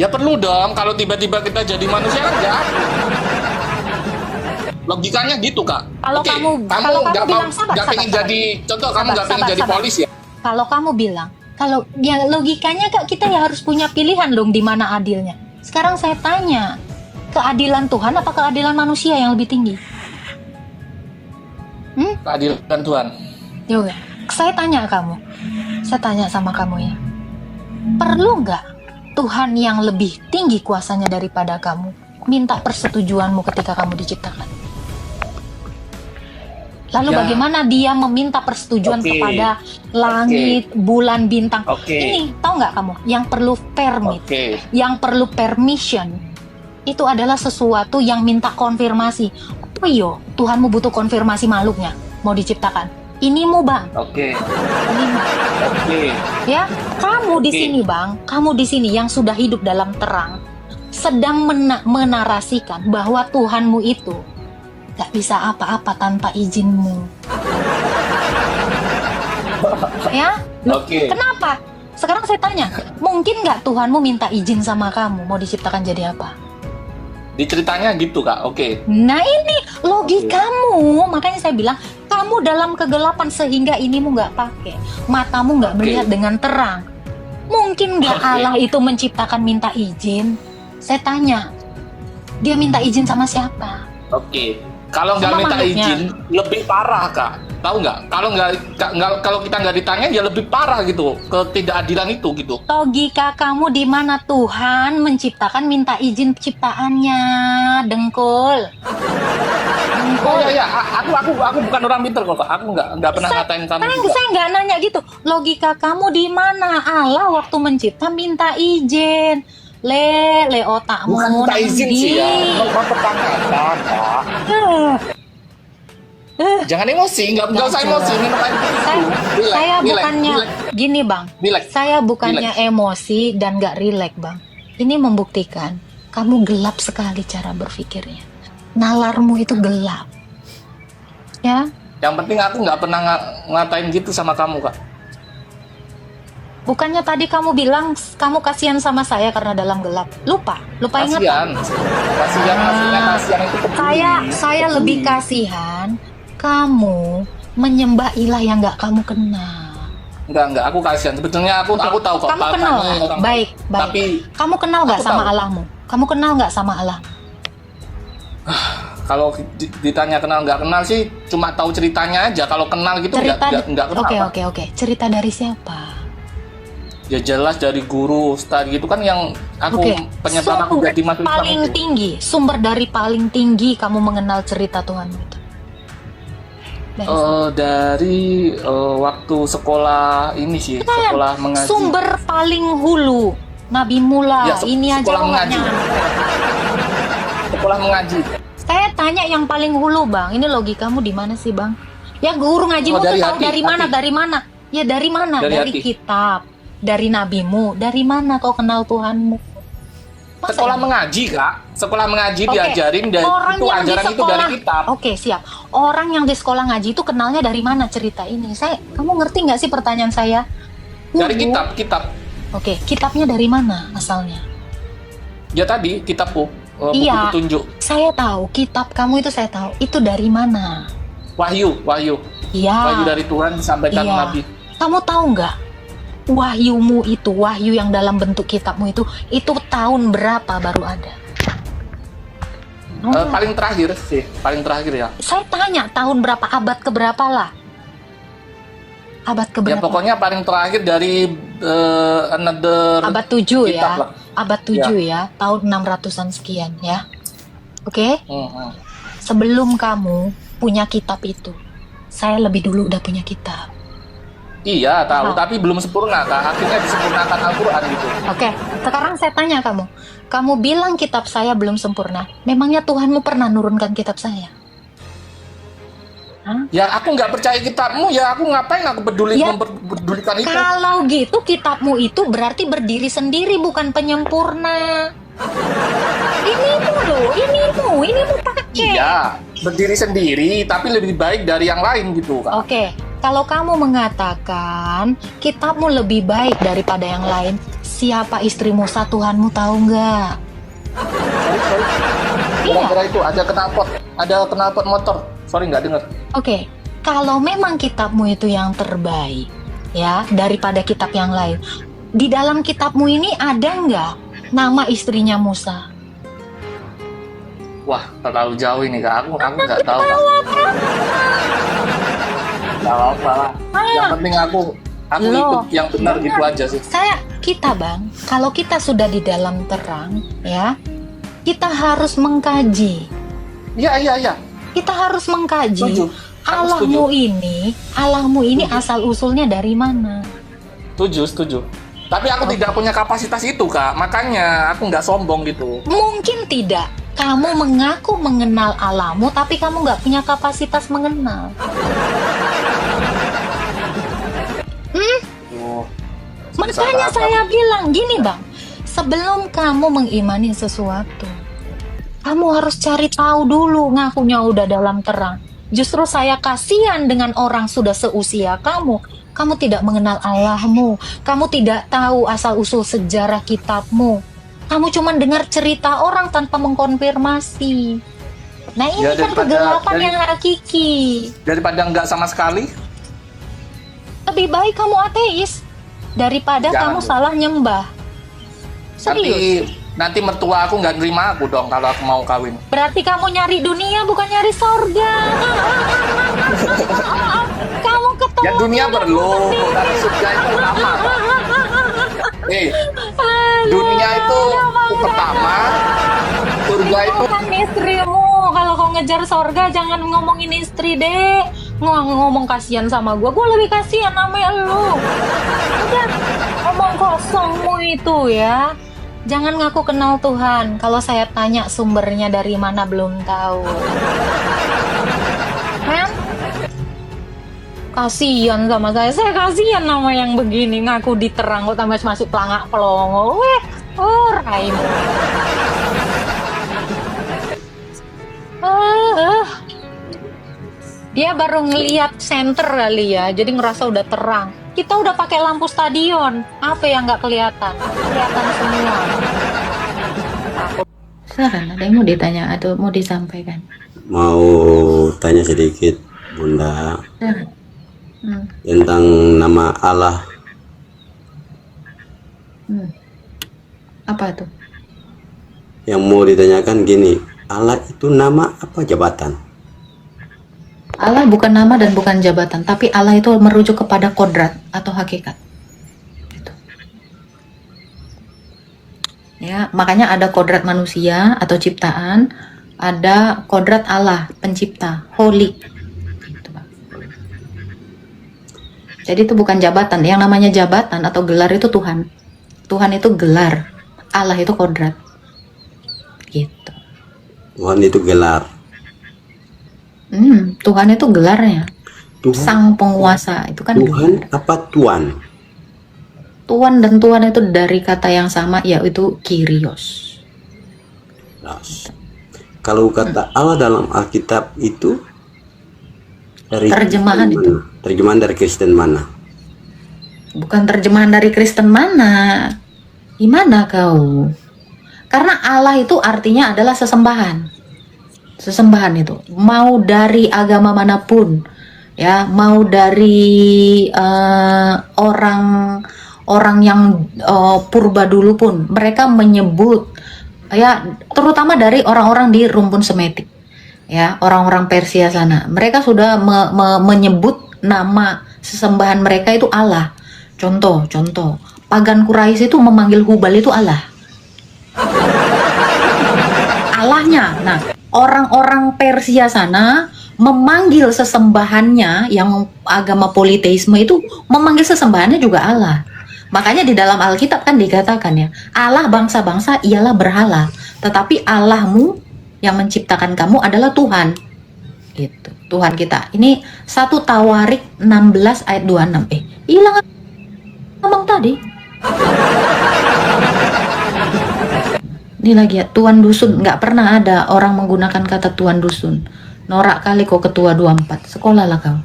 Ya perlu dong. Kalau tiba-tiba kita jadi manusia kan nggak adil. Logikanya gitu, Kak. Kalau Oke, kamu nggak bilang sabar, nggak pengen sabar. jadi contoh, kamu nggak pengen Sabar, jadi sabar. polisi ya? Kalau kamu bilang, kalau ya logikanya Kak, kita ya harus punya pilihan dong di mana adilnya. Sekarang saya tanya, keadilan Tuhan apa keadilan manusia yang lebih tinggi? Keadilan Tuhan. Yoga, saya tanya sama kamu ya, perlu nggak Tuhan yang lebih tinggi kuasanya daripada kamu minta persetujuanmu ketika kamu diciptakan? Lalu Ya. bagaimana dia meminta persetujuan Oke. kepada langit, bulan, bintang? Oke. Ini tahu nggak kamu? Yang perlu permit, Oke. yang perlu permission, itu adalah sesuatu yang minta konfirmasi. Oh iyo, Tuhanmu butuh konfirmasi makhluknya mau diciptakan. Inimu bang, Oke. inimu. Oke. Ya, kamu di Oke. sini bang, kamu di sini yang sudah hidup dalam terang, sedang menarasikan bahwa Tuhanmu itu gak bisa apa-apa tanpa izinmu. Ya, loh, Oke. kenapa? Sekarang saya tanya, mungkin gak Tuhanmu minta izin sama kamu mau diciptakan jadi apa? Di ceritanya gitu, Kak. Oke. Nah ini logikamu, makanya saya bilang kamu dalam kegelapan sehingga inimu nggak pakai, matamu nggak Oke. melihat dengan terang. Mungkin nggak Oke. Allah itu menciptakan minta izin? Saya tanya, dia minta izin sama siapa? Oke. Kalau nggak Sama minta makhluknya. izin, lebih parah, Kak. Tahu nggak? Kalau kita nggak ditanyain, ya lebih parah gitu. Ketidakadilan itu gitu. Logika kamu di mana Tuhan menciptakan minta izin ciptaannya, dengkul? Oh ya, aku bukan orang pinter kok, Kak. Aku nggak pernah ngatain kamu juga. Saya nggak nanya gitu. Logika kamu di mana? Allah waktu mencipta minta izin. Le otakmu Bukan minta izin sih ya, Nandi. mempertanyakan, Kak. Jangan emosi, nggak usah emosi. Minum air putih Saya, dulu. Relax, saya relax, bukannya relax. gini bang, Relax. saya bukannya emosi dan nggak rileks bang. Ini membuktikan kamu gelap sekali cara berpikirnya. Nalarmu itu gelap, ya. Yang penting aku nggak pernah ngatain gitu sama kamu, Kak. Bukannya tadi kamu bilang kamu kasihan sama saya karena dalam gelap. Lupa Kasihan ingatan. kasihan itu peduli. Saya lebih kasihan kamu menyembah ilah yang nggak kamu kenal. Enggak, aku kasihan. Sebetulnya aku tahu kok. Kamu Pak, kenal kamu nggak? orang- Baik. Tapi Kamu kenal nggak aku sama tahu. Allahmu? Kamu kenal nggak sama Allah? kalau ditanya kenal nggak kenal sih, cuma tahu ceritanya aja. Kalau kenal gitu nggak kenal. Oke. Cerita dari siapa? Ya jelas dari guru, ustadz gitu kan yang aku Oke. penyebab aku Sumber jadi masuk Islam paling itu. tinggi, sumber dari paling tinggi kamu mengenal cerita Tuhan itu. Dari Dari waktu sekolah ini sih, sekolah mengaji. sumber paling hulu, Nabi Mula. Ya, Ini aja sekolah kok nggak mengaji. nyampe. Sekolah mengaji. Saya tanya yang paling hulu bang, ini logikamu di mana sih bang? Ya guru ngajimu tuh dari tahu hati, dari mana? hati. Dari mana? Ya dari mana? Dari Dari hati. kitab, dari nabimu. Dari mana kau kenal Tuhanmu? Masa Sekolah iya? mengaji, Kak. Sekolah mengaji Oke, diajarin dan orang itu yang di ajaran itu sekolah- dari kitab. Oke siap. Orang yang di sekolah ngaji itu kenalnya dari mana cerita ini? Kamu ngerti nggak sih pertanyaan saya? Dari Guru. kitab. Oke, kitabnya dari mana asalnya? Ya tadi kitabku, buku Iya. petunjuk. Saya tahu kitab kamu itu saya tahu. Itu dari mana? Wahyu. Wahyu Iya. dari Tuhan disampaikan Iya. Nabi. Kamu tahu nggak? Wahyumu itu, wahyu yang dalam bentuk kitabmu itu tahun berapa baru ada? Paling terakhir sih, paling terakhir ya. Saya tanya tahun berapa, abad keberapa lah? Abad Ya keberapa? pokoknya paling terakhir dari another Abad 7 kitab ya. lah. Abad 7 ya, tahun 600-an sekian ya. Oke? Hmm. Sebelum kamu punya kitab itu, saya lebih dulu udah punya kitab. Iya tahu, Aha. tapi belum sempurna, Kak. Akhirnya disempurnakan Al-Quran gitu. Oke, sekarang saya tanya kamu bilang kitab saya belum sempurna. Memangnya Tuhanmu pernah nurunkan kitab saya? Hah? Ya aku nggak percaya kitabmu, ya aku ngapain aku Ya, memperdulikan itu. Kalau gitu kitabmu itu berarti berdiri sendiri bukan penyempurna. Ini pakai. Iya, berdiri sendiri, tapi lebih baik dari yang lain gitu, Kak. Oke, kalau kamu mengatakan kitabmu lebih baik daripada yang lain, siapa istrimu Tuhanmu tahu nggak? gara-gara itu ada knalpot motor. Sorry nggak dengar. Oke, kalau memang kitabmu itu yang terbaik, ya, daripada kitab yang lain, di dalam kitabmu ini ada nggak nama istrinya Musa? Wah, terlalu jauh ini Kak. Aku nggak tahu. Nggak apa-apa lah. Yang penting aku Loh, ikut yang benar gitu aja sih. Kita Bang, kalau kita sudah di dalam terang, ya, kita harus mengkaji. Iya. Kita harus mengkaji. Setuju. Aku Allahmu ini asal usulnya dari mana? Setuju. Tapi aku tidak punya kapasitas itu Kak. Makanya aku nggak sombong gitu. Mungkin tidak. Kamu mengaku mengenal Allahmu, tapi kamu nggak punya kapasitas mengenal. Makanya saya bilang gini Bang, sebelum kamu mengimani sesuatu, kamu harus cari tahu dulu. Ngakunya udah dalam terang. Justru saya kasihan dengan orang sudah seusia kamu. Kamu tidak mengenal Allahmu. Kamu tidak tahu asal-usul sejarah kitabmu. Kamu cuma dengar cerita orang tanpa mengkonfirmasi. Nah ini kan kegelapan yang hakiki. Daripada nggak sama sekali. Lebih baik kamu ateis daripada kamu salah nyembah. Serius. Nanti mertua aku nggak nerima aku dong kalau aku mau kawin. Berarti kamu nyari dunia bukan nyari sorga. Kamu ketemu. Ya dunia perlu, tapi surga itu utama. Dunia itu pertama, surga itu kan istrimu. Kalau kau ngejar sorga jangan ngomongin istri deh. Ngomong kasihan sama gue lebih kasihan sama lu. Udah ngomong kosongmu itu ya. Jangan ngaku kenal Tuhan. Kalau saya tanya sumbernya dari mana belum tahu. Kan? Kasihan sama saya. Saya kasihan sama yang begini ngaku diterang kok tambah masih pelangak pelongo. Weh, Raimu. Dia baru ngelihat center kali ya, jadi ngerasa udah terang. Kita udah pakai lampu stadion, apa yang nggak kelihatan? Kelihatan semua. Silakan, ada yang mau ditanya atau mau disampaikan? Mau tanya sedikit Bunda tentang nama Allah. Apa tuh? Yang mau ditanyakan gini, Allah itu nama apa jabatan? Allah bukan nama dan bukan jabatan, tapi Allah itu merujuk kepada kodrat atau hakikat. Gitu. Ya, makanya ada kodrat manusia atau ciptaan, ada kodrat Allah, pencipta, holy. Gitu, Pak. Jadi itu bukan jabatan. Yang namanya jabatan atau gelar itu Tuhan. Tuhan itu gelar, Allah itu kodrat. Gitu. Tuhan itu gelar. Tuhan itu gelarnya. Tuhan, Sang penguasa itu kan Tuhan gelar. apa Tuan? Tuan dan Tuhan itu dari kata yang sama, yaitu Kyrios. Kalau kata Allah dalam Alkitab itu dari Terjemahan Kristen itu. mana? Terjemahan dari Kristen mana? Bukan terjemahan dari Kristen mana? Gimana kau? Karena Allah itu artinya adalah sesembahan. Sesembahan itu mau dari agama manapun, ya, mau dari orang yang purba dulu pun mereka menyebut, ya, terutama dari orang-orang di rumpun Semetik, ya, orang-orang Persia sana, mereka sudah menyebut nama sesembahan mereka itu Allah. Contoh pagan Quraisy itu memanggil Hubal itu Allah. Allahnya. Nah, orang-orang Persia sana memanggil sesembahannya yang agama politeisme itu memanggil sesembahannya juga Allah. Makanya di dalam Alkitab kan dikatakan ya, Allah bangsa-bangsa ialah berhala, tetapi Allahmu yang menciptakan kamu adalah Tuhan. Gitu. Tuhan kita. Ini 1 Tawarik 16 ayat 26. Hilang ngomong tadi. Ini lagi ya, tuan dusun. Nggak pernah ada orang menggunakan kata tuan dusun. Norak kali kau ketua 24. Sekolahlah kau.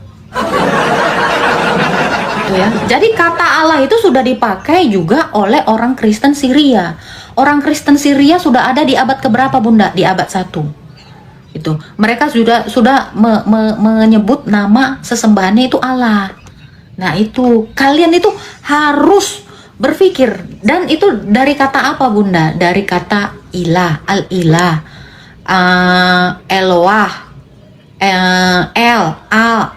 Itu Gitu ya. Jadi kata Allah itu sudah dipakai juga oleh orang Kristen Syria. Orang Kristen Syria sudah ada di abad keberapa, Bunda? Di abad 1. Itu. Mereka sudah menyebut nama sesembahannya itu Allah. Nah, itu kalian itu harus berpikir, dan itu dari kata apa, Bunda? Dari kata ilah, al-ilah, Eloah,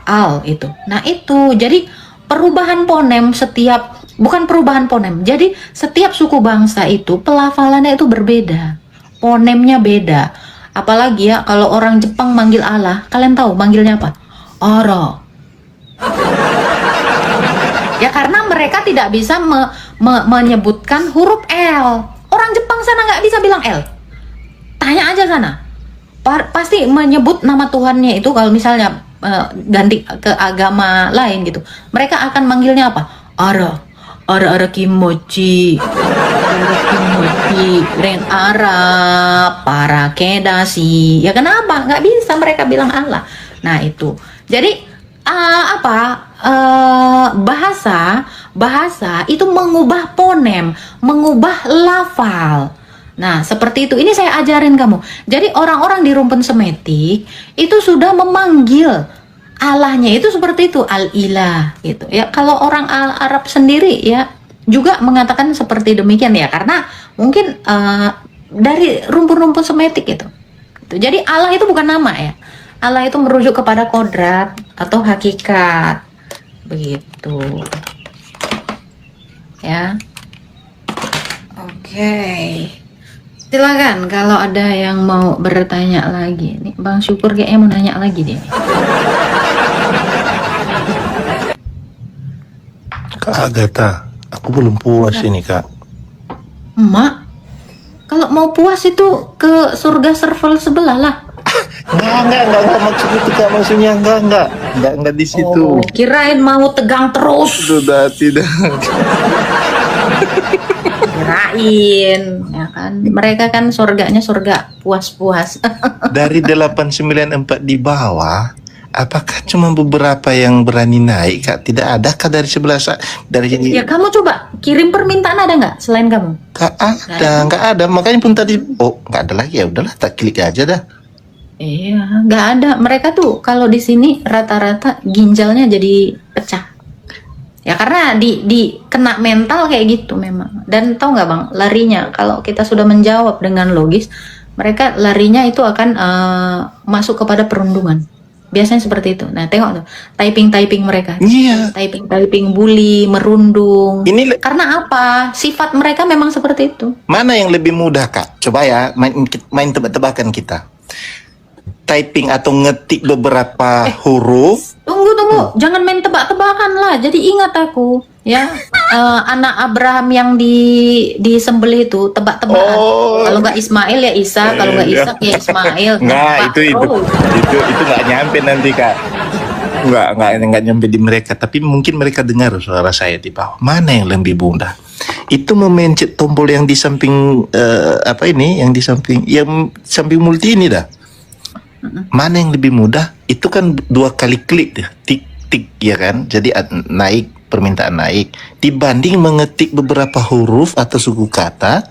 al itu. Nah, itu jadi perubahan fonem bukan perubahan fonem. Jadi setiap suku bangsa itu pelafalannya itu berbeda. Fonemnya beda. Apalagi ya kalau orang Jepang manggil Allah, kalian tahu manggilnya apa? Oro. Ya karena mereka tidak bisa menyebutkan huruf L. Orang Jepang sana nggak bisa bilang L. Tanya aja sana. Pasti menyebut nama Tuhannya itu kalau misalnya ganti ke agama lain gitu. Mereka akan manggilnya apa? Ara kimochi. Ara kimochi. Ren ara para kedasi. Ya kenapa? Nggak bisa mereka bilang Allah. Nah itu. Jadi bahasa itu mengubah fonem, mengubah lafal. Nah, seperti itu. Ini saya ajarin kamu. Jadi orang-orang di rumpun semetik itu sudah memanggil Allahnya itu seperti itu, al-ilah gitu. Ya, kalau orang Arab sendiri ya juga mengatakan seperti demikian ya, karena mungkin dari rumpun-rumpun semetik itu. Jadi Allah itu bukan nama ya. Allah itu merujuk kepada kodrat atau hakikat, begitu ya. Oke, silakan kalau ada yang mau bertanya lagi. Nih Bang Syukur kayaknya mau nanya lagi deh. Kak Agatha, aku belum puas ini Kak. Emak, kalau mau puas itu ke surga serval sebelah lah. Enggak maksud itu Kak, maksudnya enggak di situ. Oh, kirain mau tegang terus. Sudah tidak. Kirain, ya kan? Mereka kan surganya surga puas-puas. Dari 894 di bawah, apakah cuma beberapa yang berani naik Kak? Tidak ada Kak dari sebelah dari Ya kamu coba kirim permintaan, ada nggak selain kamu? Nggak ada. Makanya pun tadi, nggak ada lagi, ya udahlah, tak klik aja dah. Iya, nggak ada. Mereka tuh kalau di sini rata-rata ginjalnya jadi pecah. Ya karena di kena mental kayak gitu memang. Dan tahu nggak Bang, larinya kalau kita sudah menjawab dengan logis, mereka larinya itu akan masuk kepada perundungan. Biasanya seperti itu. Nah, tengok tuh typing mereka. Iya. Typing bully, merundung. Ini Karena apa? Sifat mereka memang seperti itu. mana yang lebih mudah Kak? Coba ya main tebak-tebakan kita. Typing atau ngetik beberapa huruf. Tunggu, jangan main tebak-tebakan lah. Jadi ingat aku, ya, anak Abraham yang disembelih itu tebak-tebakan. Kalau nggak Ismail ya Isa, kalau nggak Ishak ya Ismail. Nggak, itu nggak nyampe nanti Kak. Nggak nyampe di mereka. Tapi mungkin mereka dengar suara saya di bawah. Mana yang lebih mudah? Itu memencet tombol yang di samping yang di samping multi ini dah. Mana yang lebih mudah? Itu kan 2 kali klik deh, tik ya kan. Jadi naik, permintaan naik. Dibanding mengetik beberapa huruf atau suku kata,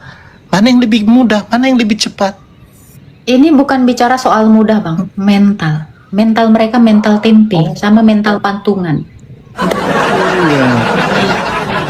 mana yang lebih mudah? Mana yang lebih cepat? Ini bukan bicara soal mudah Bang, mental mereka mental tempe sama mental pantungan.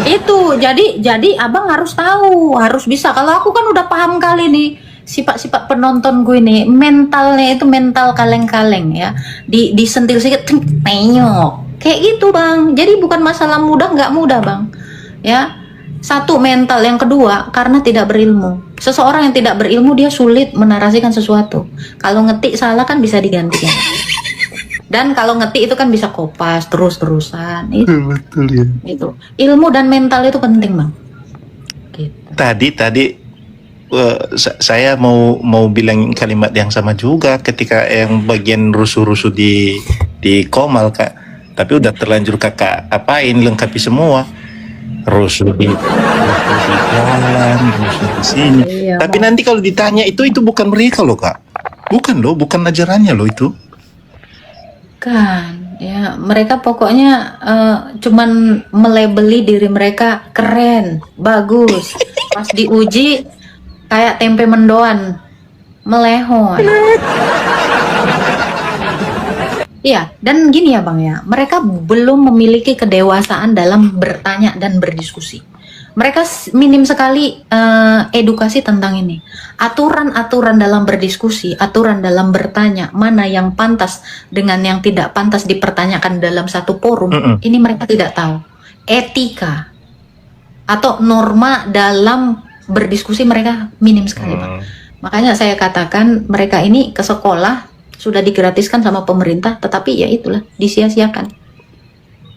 Itu jadi abang harus tahu, harus bisa. Kalau aku kan udah paham kali nih sifat-sifat penonton gue nih, mentalnya itu mental kaleng-kaleng ya, disentil sedikit penyok kayak gitu Bang. Jadi bukan masalah mudah nggak mudah Bang ya. Satu, mental. Yang kedua, karena tidak berilmu. Seseorang yang tidak berilmu dia sulit menarasikan sesuatu. Kalau ngetik salah kan bisa digantikan, dan kalau ngetik itu kan bisa kopas terus-terusan itu. Betul ya. Itu ilmu dan mental itu penting Bang gitu. Tadi saya mau bilang kalimat yang sama juga ketika yang bagian rusuh-rusuh di Komal Kak. Tapi udah terlanjur Kakak apain, lengkapi semua. Rusuh di jalan, rusuh di sini. Iya, Tapi nanti kalau ditanya itu bukan mereka loh Kak. Bukan ajarannya loh itu. Kan Ya, mereka pokoknya cuman melabeli diri mereka keren, bagus. Pas diuji kayak tempe mendoan, melehoi. Iya, dan gini ya Bang ya, mereka belum memiliki kedewasaan dalam bertanya dan berdiskusi. Mereka minim sekali edukasi tentang ini. Aturan-aturan dalam berdiskusi, aturan dalam bertanya, mana yang pantas dengan yang tidak pantas dipertanyakan dalam satu forum, ini mereka tidak tahu. Etika atau norma dalam berdiskusi mereka minim sekali, Bang. Makanya saya katakan mereka ini ke sekolah sudah digratiskan sama pemerintah, tetapi ya itulah disia-siakan.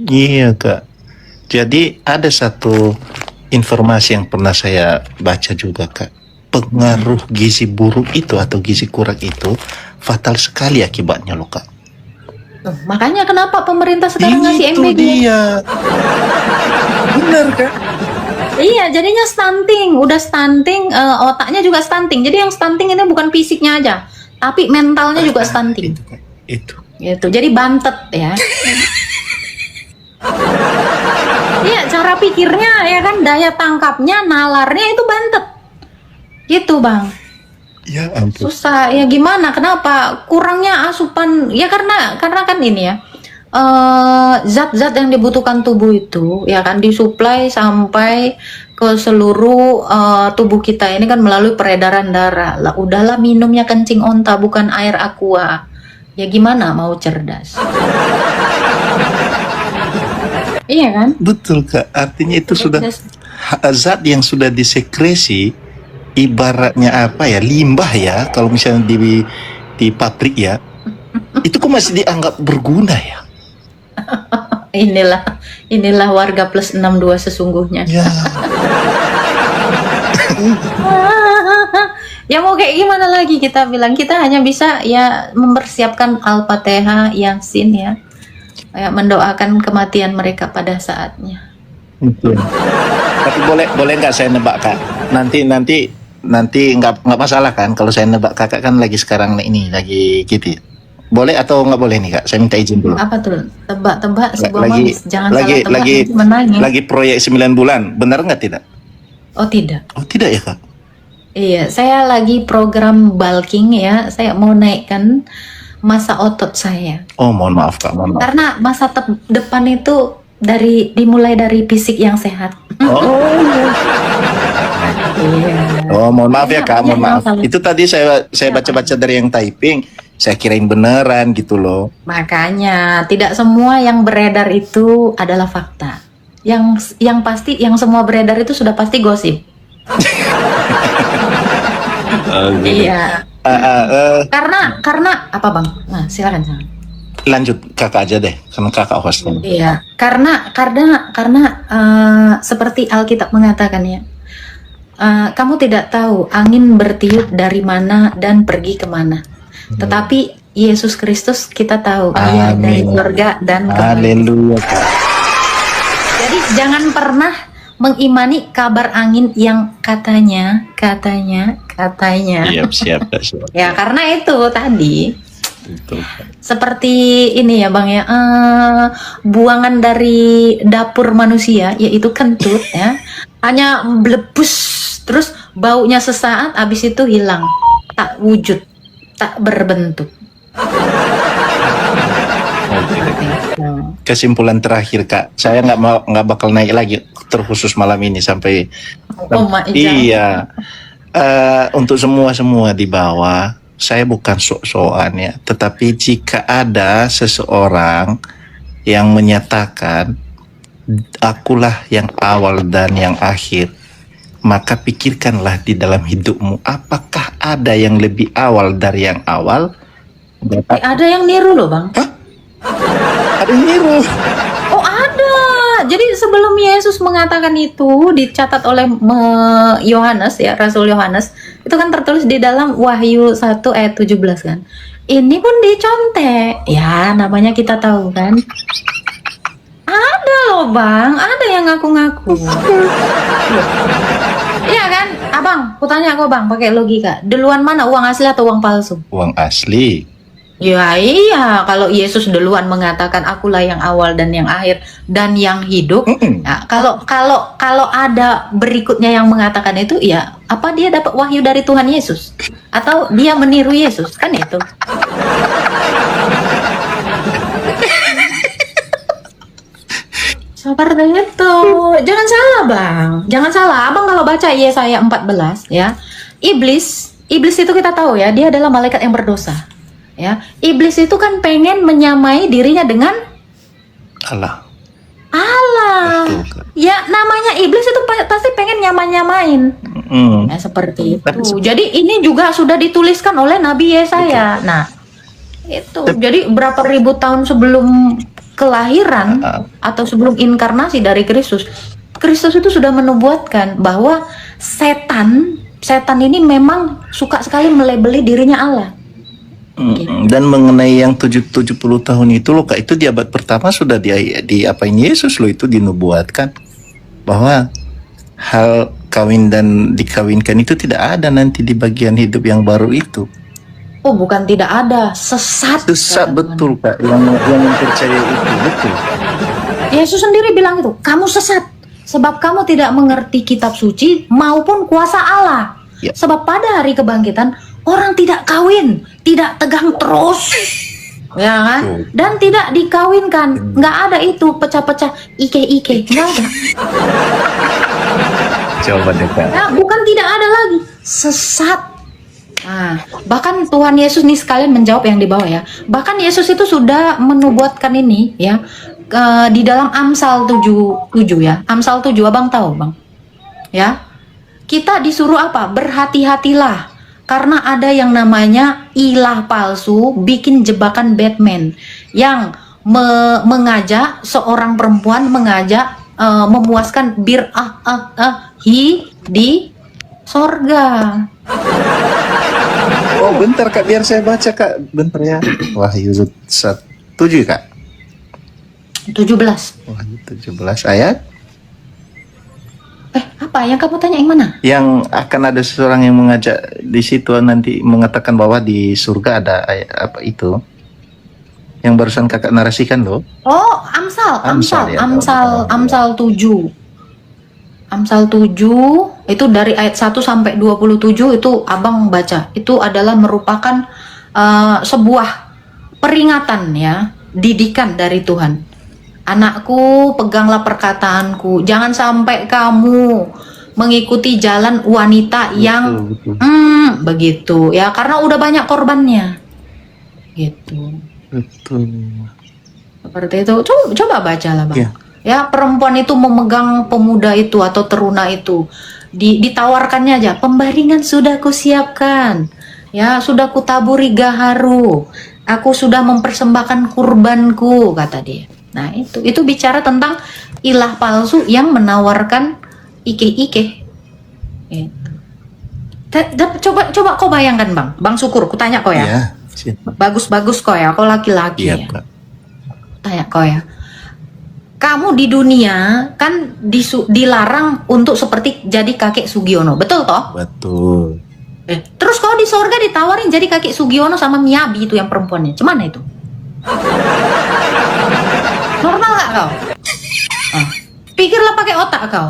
Iya Kak. Jadi ada satu informasi yang pernah saya baca juga Kak. Pengaruh gizi buruk itu atau gizi kurang itu fatal sekali akibatnya loh Kak. Makanya kenapa pemerintah sekarang ngasih Itu MBG? dia. Benar Kak. Iya, jadinya stunting, udah stunting, otaknya juga stunting. Jadi yang stunting ini bukan fisiknya aja, tapi mentalnya juga stunting. Itu Kak. Itu. Gitu. Jadi bantet ya. Iya, cara pikirnya ya kan, daya tangkapnya, nalarnya itu bantet. Gitu, Bang. Ya ampun. Susah ya, gimana? Kenapa? Kurangnya asupan. Ya karena kan ini ya. Zat-zat yang dibutuhkan tubuh itu ya kan disuplai sampai ke seluruh tubuh kita ini kan melalui peredaran darah. Lah udahlah minumnya kencing onta bukan air aqua. Ya gimana mau cerdas? Iya kan? Betul Kak. Artinya itu sudah zat yang sudah disekresi, ibaratnya apa ya, limbah ya, kalau misalnya di pabrik ya, itu kok masih dianggap berguna ya? Inilah warga plus 62 sesungguhnya. Ya. Ya mau kayak gimana lagi, kita bilang kita hanya bisa ya mempersiapkan Al-Fatihah, Yasin ya. Kayak mendoakan kematian mereka pada saatnya. Betul. Tapi boleh nggak saya nebak Kak? Nanti nggak masalah kan kalau saya nebak, Kakak kan lagi sekarang ini lagi gitu. Boleh atau nggak boleh nih Kak? Saya minta izin dulu. Apa tuh? Tebak-tebak sebuah Lagi- manis. Jangan lagi- salah tebak lagi- nanti menangis. Lagi proyek 9 bulan, benar nggak tidak? Oh tidak. Oh tidak ya Kak? Iya, saya lagi program bulking ya. Saya mau naikkan masa otot saya. Oh mohon maaf Kak, mohon maaf. Karena masa depan itu dimulai dari fisik yang sehat. Iya. Oh mohon maaf ya Kak, mohon Iya, maaf. salah. Itu tadi saya baca-baca dari yang typing, saya kirain beneran gitu loh. Makanya tidak semua yang beredar itu adalah fakta. Yang pasti, yang semua beredar itu sudah pasti gosip. Iya. Karena apa Bang? Nah, silakan. Lanjut Kakak aja deh, karena Kakak hostnya. Iya, karena seperti Alkitab mengatakan ya, kamu tidak tahu angin bertiup dari mana dan pergi kemana. Tetapi Yesus Kristus kita tahu dia dari Amin. surga dan kembali. Haleluya Kak. Jadi jangan pernah mengimani kabar angin yang katanya. Siap Kak, siap. Ya karena itu tadi. Betul. Seperti ini ya Bang ya, buangan dari dapur manusia yaitu kentut ya, hanya blebus terus baunya sesaat, habis itu hilang, tak wujud, tak berbentuk. Kesimpulan terakhir Kak, saya nggak bakal naik lagi terkhusus malam ini sampai iya. Untuk semua di bawah, saya bukan sok-sokan ya, tetapi jika ada seseorang yang menyatakan akulah yang awal dan yang akhir, maka pikirkanlah di dalam hidupmu, apakah ada yang lebih awal dari yang awal? Ada yang niru loh Bang. Ada yang niru. Oh ada. Jadi sebelum Yesus mengatakan itu dicatat oleh Yohanes ya, Rasul Yohanes, itu kan tertulis di dalam Wahyu 1 ayat 17 kan. Ini pun dicontek. Ya, namanya kita tahu kan. Ada loh Bang, ada yang ngaku-ngaku. Iya kan? Abang, aku tanya kok Bang, pakai logika. Duluan mana, uang asli atau uang palsu? Uang asli. Ya iya, kalau Yesus duluan mengatakan akulah yang awal dan yang akhir dan yang hidup. Ya, kalau ada berikutnya yang mengatakan itu, ya apa dia dapat wahyu dari Tuhan Yesus atau dia meniru Yesus, kan itu. Seperti itu. Jangan salah, Bang. Jangan salah. Abang kalau baca Yesaya 14 ya, iblis itu kita tahu ya, dia adalah malaikat yang berdosa. Ya, iblis itu kan pengen menyamai dirinya dengan Allah. Allah. Betul, Kak. Ya, namanya iblis itu pasti pengen nyamain. Ya, seperti Tapi itu. Jadi ini juga sudah dituliskan oleh Nabi Yesaya. Nah, itu. Jadi berapa ribu tahun sebelum kelahiran atau sebelum inkarnasi dari Kristus, Kristus itu sudah menubuatkan bahwa setan ini memang suka sekali melebeli dirinya Allah. Dan mengenai yang 70 tahun itu loh Kak, itu di abad pertama sudah di apain Yesus loh, itu dinubuatkan bahwa hal kawin dan dikawinkan itu tidak ada nanti di bagian hidup yang baru itu. Oh, bukan tidak ada, sesat. Sesat, betul Kak, yang mempercayai itu, betul. Yesus sendiri bilang itu, kamu sesat sebab kamu tidak mengerti kitab suci maupun kuasa Allah. Ya. Sebab pada hari kebangkitan orang tidak kawin, tidak tegang terus, ya kan? Dan tidak dikawinkan, nggak ada itu pecah-pecah ike-ike, nggak ada. Coba deh Kak. Ya, bukan tidak ada lagi, sesat. Nah, bahkan Tuhan Yesus nih sekalian menjawab yang di bawah ya. Bahkan Yesus itu sudah menubuatkan ini ya di dalam Amsal 7 ya. Amsal 7, Abang tahu, Bang? Ya. Kita disuruh apa? Berhati-hatilah. Karena ada yang namanya ilah palsu bikin jebakan Batman yang mengajak seorang perempuan memuaskan di sorga. Oh bentar Kak, biar saya baca Kak, bentar ya. Wahyu 7 Kak. 17. Wahyu 17 ayat. Apa yang kamu tanya yang mana? Yang akan ada seseorang yang mengajak di situ nanti mengatakan bahwa di surga ada ayat apa itu? Yang barusan Kakak narasikan loh. Oh, Amsal Ya, 7. Amsal 7 itu dari ayat 1 sampai 27 itu Abang baca. Itu adalah merupakan sebuah peringatan ya, didikan dari Tuhan. Anakku, peganglah perkataanku. Jangan sampai kamu mengikuti jalan wanita yang begitu ya, karena udah banyak korbannya. Gitu. Betul. Seperti itu. Coba bacalah, Bang. Ya. Ya, perempuan itu memegang pemuda itu atau teruna itu. Ditawarkannya aja, pembaringan sudah kusiapkan. Ya, sudah kutaburi gaharu. Aku sudah mempersembahkan kurbanku, kata dia. Nah, itu bicara tentang ilah palsu yang menawarkan ike-ike. Gitu. Coba kau bayangkan, Bang Syukur, ku tanya kau ya. Iya. Bagus-bagus kau ya, kau laki-laki Iya, ya. Kak. Tanya kau ya. Kamu di dunia kan dilarang untuk seperti jadi kakek Sugiono, betul toh? Betul. Terus kau di sorga ditawarin jadi kakek Sugiono sama Miyabi itu yang perempuannya, cuman itu? Normal nggak kau? Pikirlah pakai otak kau.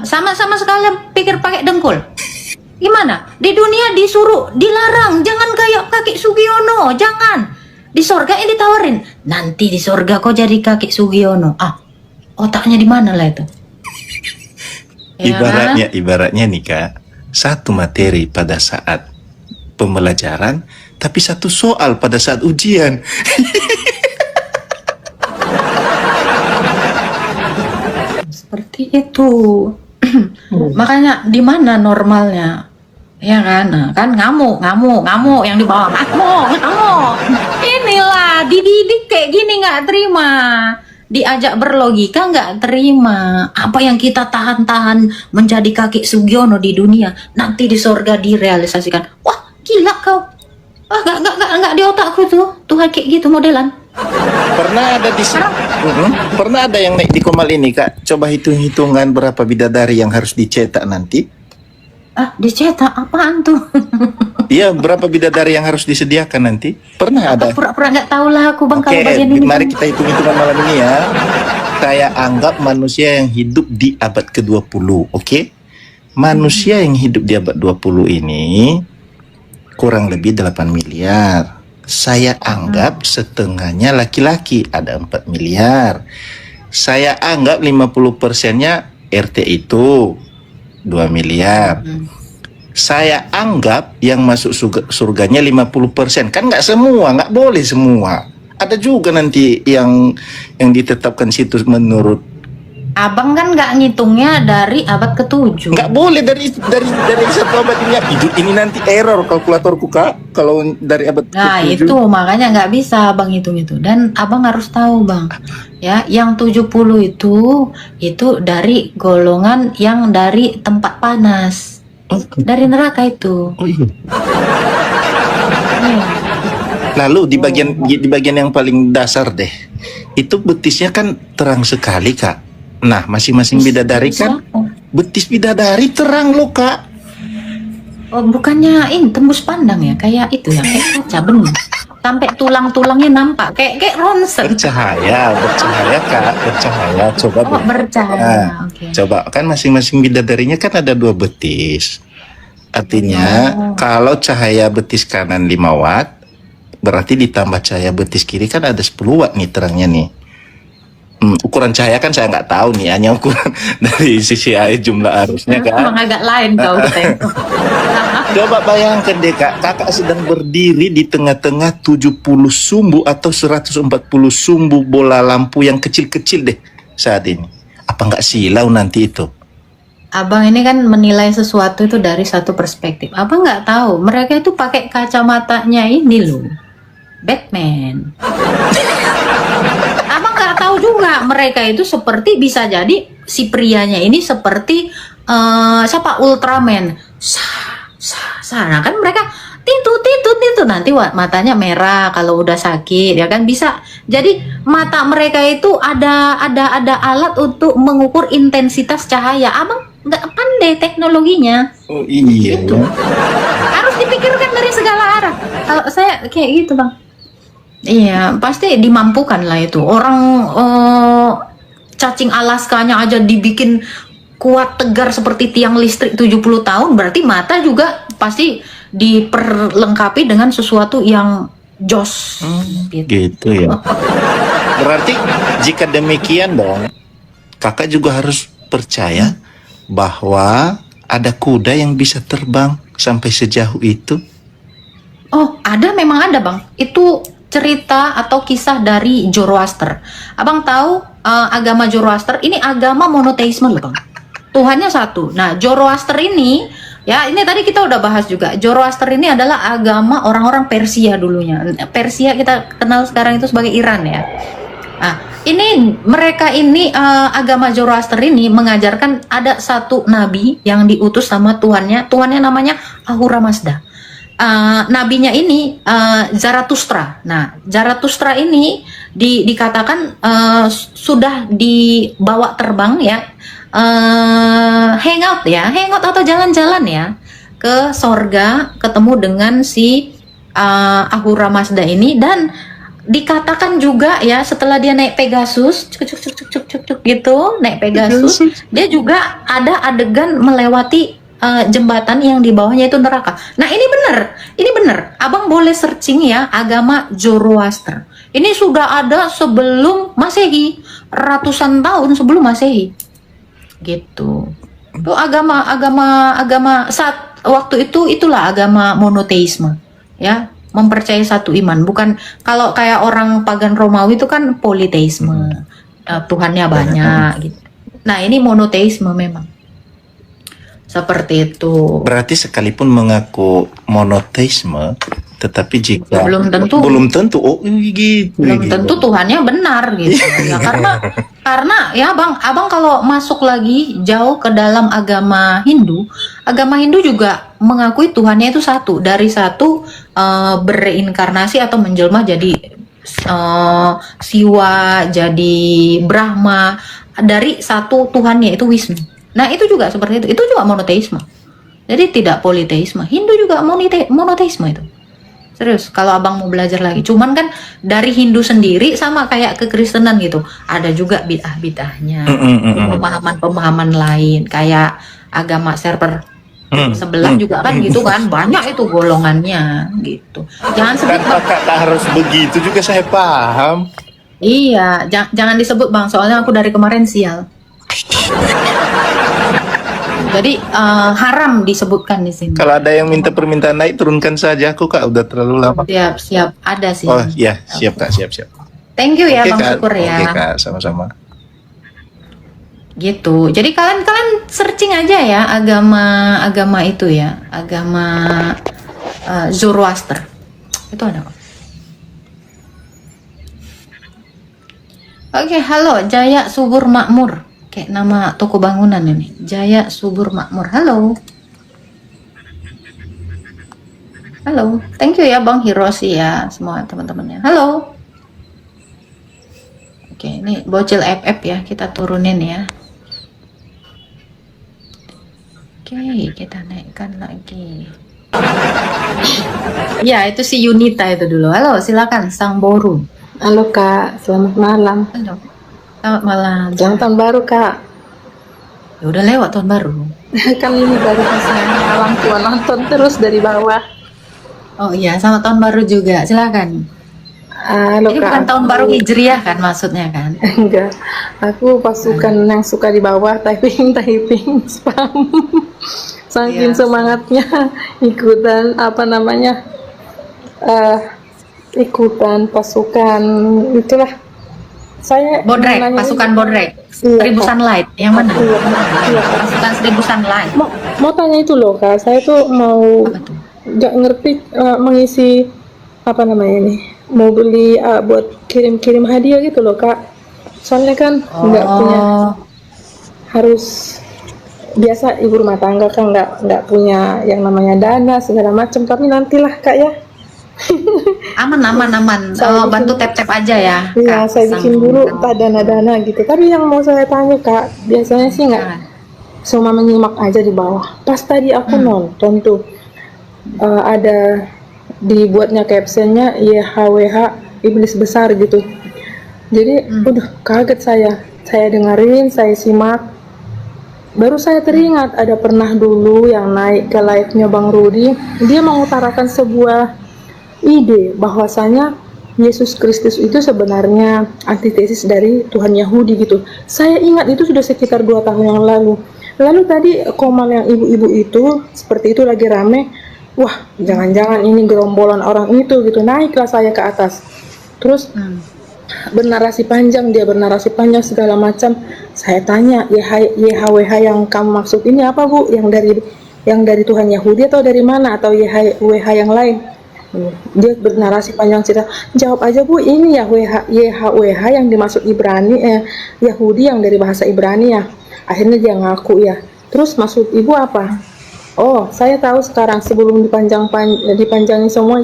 Sama-sama sekalian pikir pakai dengkul. Gimana? Di dunia disuruh, dilarang, jangan kayak kakek Sugiono, jangan. Di sorga ini ditawarin, nanti di sorga kau jadi kakek Sugiono. Otaknya di mana lah itu? Ya, Ibaratnya nih Kak, satu materi pada saat pembelajaran, tapi satu soal pada saat ujian. seperti itu. Makanya di mana normalnya? Ya kan, kan ngamuk yang di bawah ngamuk. Inilah dididik kayak gini nggak terima, diajak berlogika nggak terima. Apa yang kita tahan-tahan menjadi kakek Sugiono di dunia, nanti di sorga direalisasikan. Wah gila kau, nggak di otakku tuh kayak gitu modelan. Pernah ada yang naik di Komal ini Kak, coba hitung-hitungan berapa bidadari yang harus dicetak nanti. Dicetak apaan tuh? Iya, berapa bidadari yang harus disediakan nanti? Pernah ada? Pura-pura nggak tahu lah aku bang Oke, kalau bagian ini. mari Bang. kita hitung-hitungan malam ini ya. Saya anggap manusia yang hidup di abad ke-20, oke? Manusia yang hidup di abad 20 ini kurang lebih 8 miliar. Saya anggap setengahnya laki-laki, ada 4 miliar. Saya anggap 50%-nya RT itu 2 miliar. Saya anggap yang masuk surganya 50%. Kan nggak semua, nggak boleh semua. Ada juga nanti yang ditetapkan situ menurut. Abang kan nggak ngitungnya dari abad ke-7. Nggak boleh dari satu abad ini. Ini nanti error kalkulatorku Kak. Kalau dari abad Nah ke-7. itu makanya nggak bisa abang hitung itu. Dan abang harus tahu bang, ya yang 70 itu dari golongan yang dari tempat panas, dari neraka itu. Oh iya. Iya. Lalu di bagian yang paling dasar deh, itu betisnya kan terang sekali Kak. Nah masing-masing bidadari kan betis bidadari terang loh Kak. Oh bukannya ini tembus pandang ya, kayak itu ya, kayak kaca bening. Sampai tulang-tulangnya nampak kayak ronsen. Bercahaya Kak, bercahaya. Coba Oh deh. bercahaya. Nah, Oke. coba kan masing-masing bidadarinya kan ada 2 betis. Artinya kalau cahaya betis kanan 5 watt, berarti ditambah cahaya betis kiri kan ada 10 watt nih terangnya nih. Ukuran cahaya kan saya nggak tahu nih, hanya ukuran dari sisi air jumlah arusnya Emang kan. agak lain kau Teng. Coba bayangkan deh Kak, kakak sedang berdiri di tengah-tengah 70 sumbu atau 140 sumbu bola lampu yang kecil-kecil deh saat ini. Apa nggak silau nanti itu? Abang ini kan menilai sesuatu itu dari satu perspektif. Abang nggak tahu mereka itu pakai kacamatanya ini loh, Batman. Abang nggak tahu juga mereka itu seperti bisa jadi si prianya ini seperti siapa Ultraman. Nah kan mereka titu nanti matanya merah kalau udah sakit ya kan bisa. Jadi mata mereka itu ada alat untuk mengukur intensitas cahaya. Abang nggak pandai teknologinya. Oh iya. Gitu. Harus dipikirkan dari segala arah. Kalau saya kayak gitu bang. Iya pasti dimampukan lah itu. Orang cacing Alaskanya aja dibikin kuat tegar seperti tiang listrik 70 tahun. Berarti mata juga pasti diperlengkapi dengan sesuatu yang jos. Gitu ya. Berarti jika demikian dong, kakak juga harus percaya bahwa ada kuda yang bisa terbang sampai sejauh itu. Oh memang ada bang. Itu cerita atau kisah dari Zoroaster. Abang tahu agama Zoroaster ini agama monoteisme loh bang. Tuhannya satu. Nah Zoroaster ini ya ini tadi kita udah bahas juga. Zoroaster ini adalah agama orang-orang Persia dulunya. Persia kita kenal sekarang itu sebagai Iran ya. Nah ini mereka ini agama Zoroaster ini mengajarkan ada satu nabi yang diutus sama Tuhannya namanya Ahura Mazda. Nabinya ini Zarathustra. Nah, Zarathustra ini dikatakan sudah dibawa terbang ya, hangout atau jalan-jalan ya ke sorga, ketemu dengan si Ahura Mazda ini dan dikatakan juga ya setelah dia naik Pegasus, cuk gitu, naik Pegasus, dia juga ada adegan melewati jembatan yang di bawahnya itu neraka. Nah ini benar. Abang boleh searching ya agama Zoroaster. Ini sudah ada sebelum Masehi, ratusan tahun sebelum Masehi. Gitu. Itu agama saat waktu itu itulah agama monoteisme. Ya, mempercayai satu iman. Bukan kalau kayak orang pagan Romawi itu kan politeisme. Tuhannya banyak gitu. Nah, ini monoteisme memang. Seperti itu. Berarti sekalipun mengaku monoteisme, tetapi jika belum tentu. Oh gitu. Belum tentu Tuhannya benar gitu. Ya, karena ya abang kalau masuk lagi jauh ke dalam agama Hindu juga mengakui Tuhannya itu satu. Dari satu bereinkarnasi atau menjelma jadi Siwa, jadi Brahma, dari satu Tuhannya itu Wisnu. Nah itu juga seperti itu juga monoteisme. Jadi tidak politeisme. Hindu juga monoteisme itu. Serius, kalau abang mau belajar lagi. Cuman kan dari Hindu sendiri sama kayak kekristenan gitu. Ada juga bid'ah-bid'ahnya. Pemahaman-pemahaman lain. Kayak agama server sebelah juga kan gitu kan. Banyak itu golongannya gitu. Jangan sebut bang. Tak harus begitu juga, saya paham. Iya, jangan disebut bang. Soalnya aku dari kemarin sial. Jadi haram disebutkan di sini. Kalau ada yang minta permintaan naik, turunkan saja aku kak, udah terlalu lama. Siap, ada sih. Oh iya, siap kak, siap. Thank you ya Oke, bang Kak. Syukur ya. Oke kak, sama-sama. Gitu. Jadi kalian searching aja ya agama itu ya, agama Zoroaster. Itu ada kok. Oke, halo Jaya Subur Makmur. Kayak nama toko bangunan ini. Jaya Subur Makmur. Halo. Halo. Thank you ya Bang Hiroshi ya semua teman-temannya. Halo. Oke, ini bocil FF ya. Kita turunin ya. Oke, kita naikkan lagi. Ya, itu si Yunita itu dulu. Halo, silakan Sang Boru. Halo Kak, selamat malam. Halo. Selamat malam. Selamat tahun baru Kak. Ya udah lewat tahun baru. Kan ini baru saya orang tua nonton terus dari bawah. Oh iya, selamat tahun baru juga. Silakan. Halo Ini Kak. bukan tahun baru Hijriah kan maksudnya kan? Enggak. Aku pasukan yang suka di bawah typing spam. Saking Iya. semangatnya ikutan ikutan pasukan itulah. Saya Bodrek, mau nanya pasukan ini. Bodrek. Iya, Seribu Kak. Sunlight. Yang mana? Iya, Kak. Pasukan Seribu Sunlight. Mau tanya itu loh Kak, saya tuh mau Apa tuh? nggak ngerti mengisi apa namanya nih, mau beli buat kirim-kirim hadiah gitu loh Kak. Soalnya kan nggak punya, harus biasa ibu rumah tangga kan nggak punya yang namanya dana segala macam. Tapi nantilah Kak ya. Aman. Saya Bantu bikin- tap-tap aja ya. Iya, Kak. saya bikin dulu dana gitu. Tapi yang mau saya tanya Kak, biasanya sih nggak cuma menyimak aja di bawah. Pas tadi aku nonton tuh ada dibuatnya captionnya YHWH iblis besar gitu. Jadi udah kaget saya dengerin, saya simak. Baru saya teringat ada pernah dulu yang naik ke live-nya Bang Rudi, dia mengutarakan sebuah ide bahwasanya Yesus Kristus itu sebenarnya antitesis dari Tuhan Yahudi gitu. Saya ingat itu sudah sekitar 2 tahun yang lalu. Lalu tadi komal yang ibu-ibu itu seperti itu lagi rame. Wah, jangan-jangan ini gerombolan orang itu gitu. Naiklah saya ke atas. Terus bernarasi panjang segala macam. Saya tanya, YHWH yang kamu maksud ini apa Bu? Yang dari Tuhan Yahudi atau dari mana, atau YHWH yang lain? Dia bernarasi panjang cerita. Jawab aja Bu, ini YHWH yang dimaksud Yahudi yang dari bahasa Ibrani ya. Akhirnya dia ngaku ya. Terus maksud ibu apa? Oh, saya tahu sekarang, sebelum dipanjangin semua,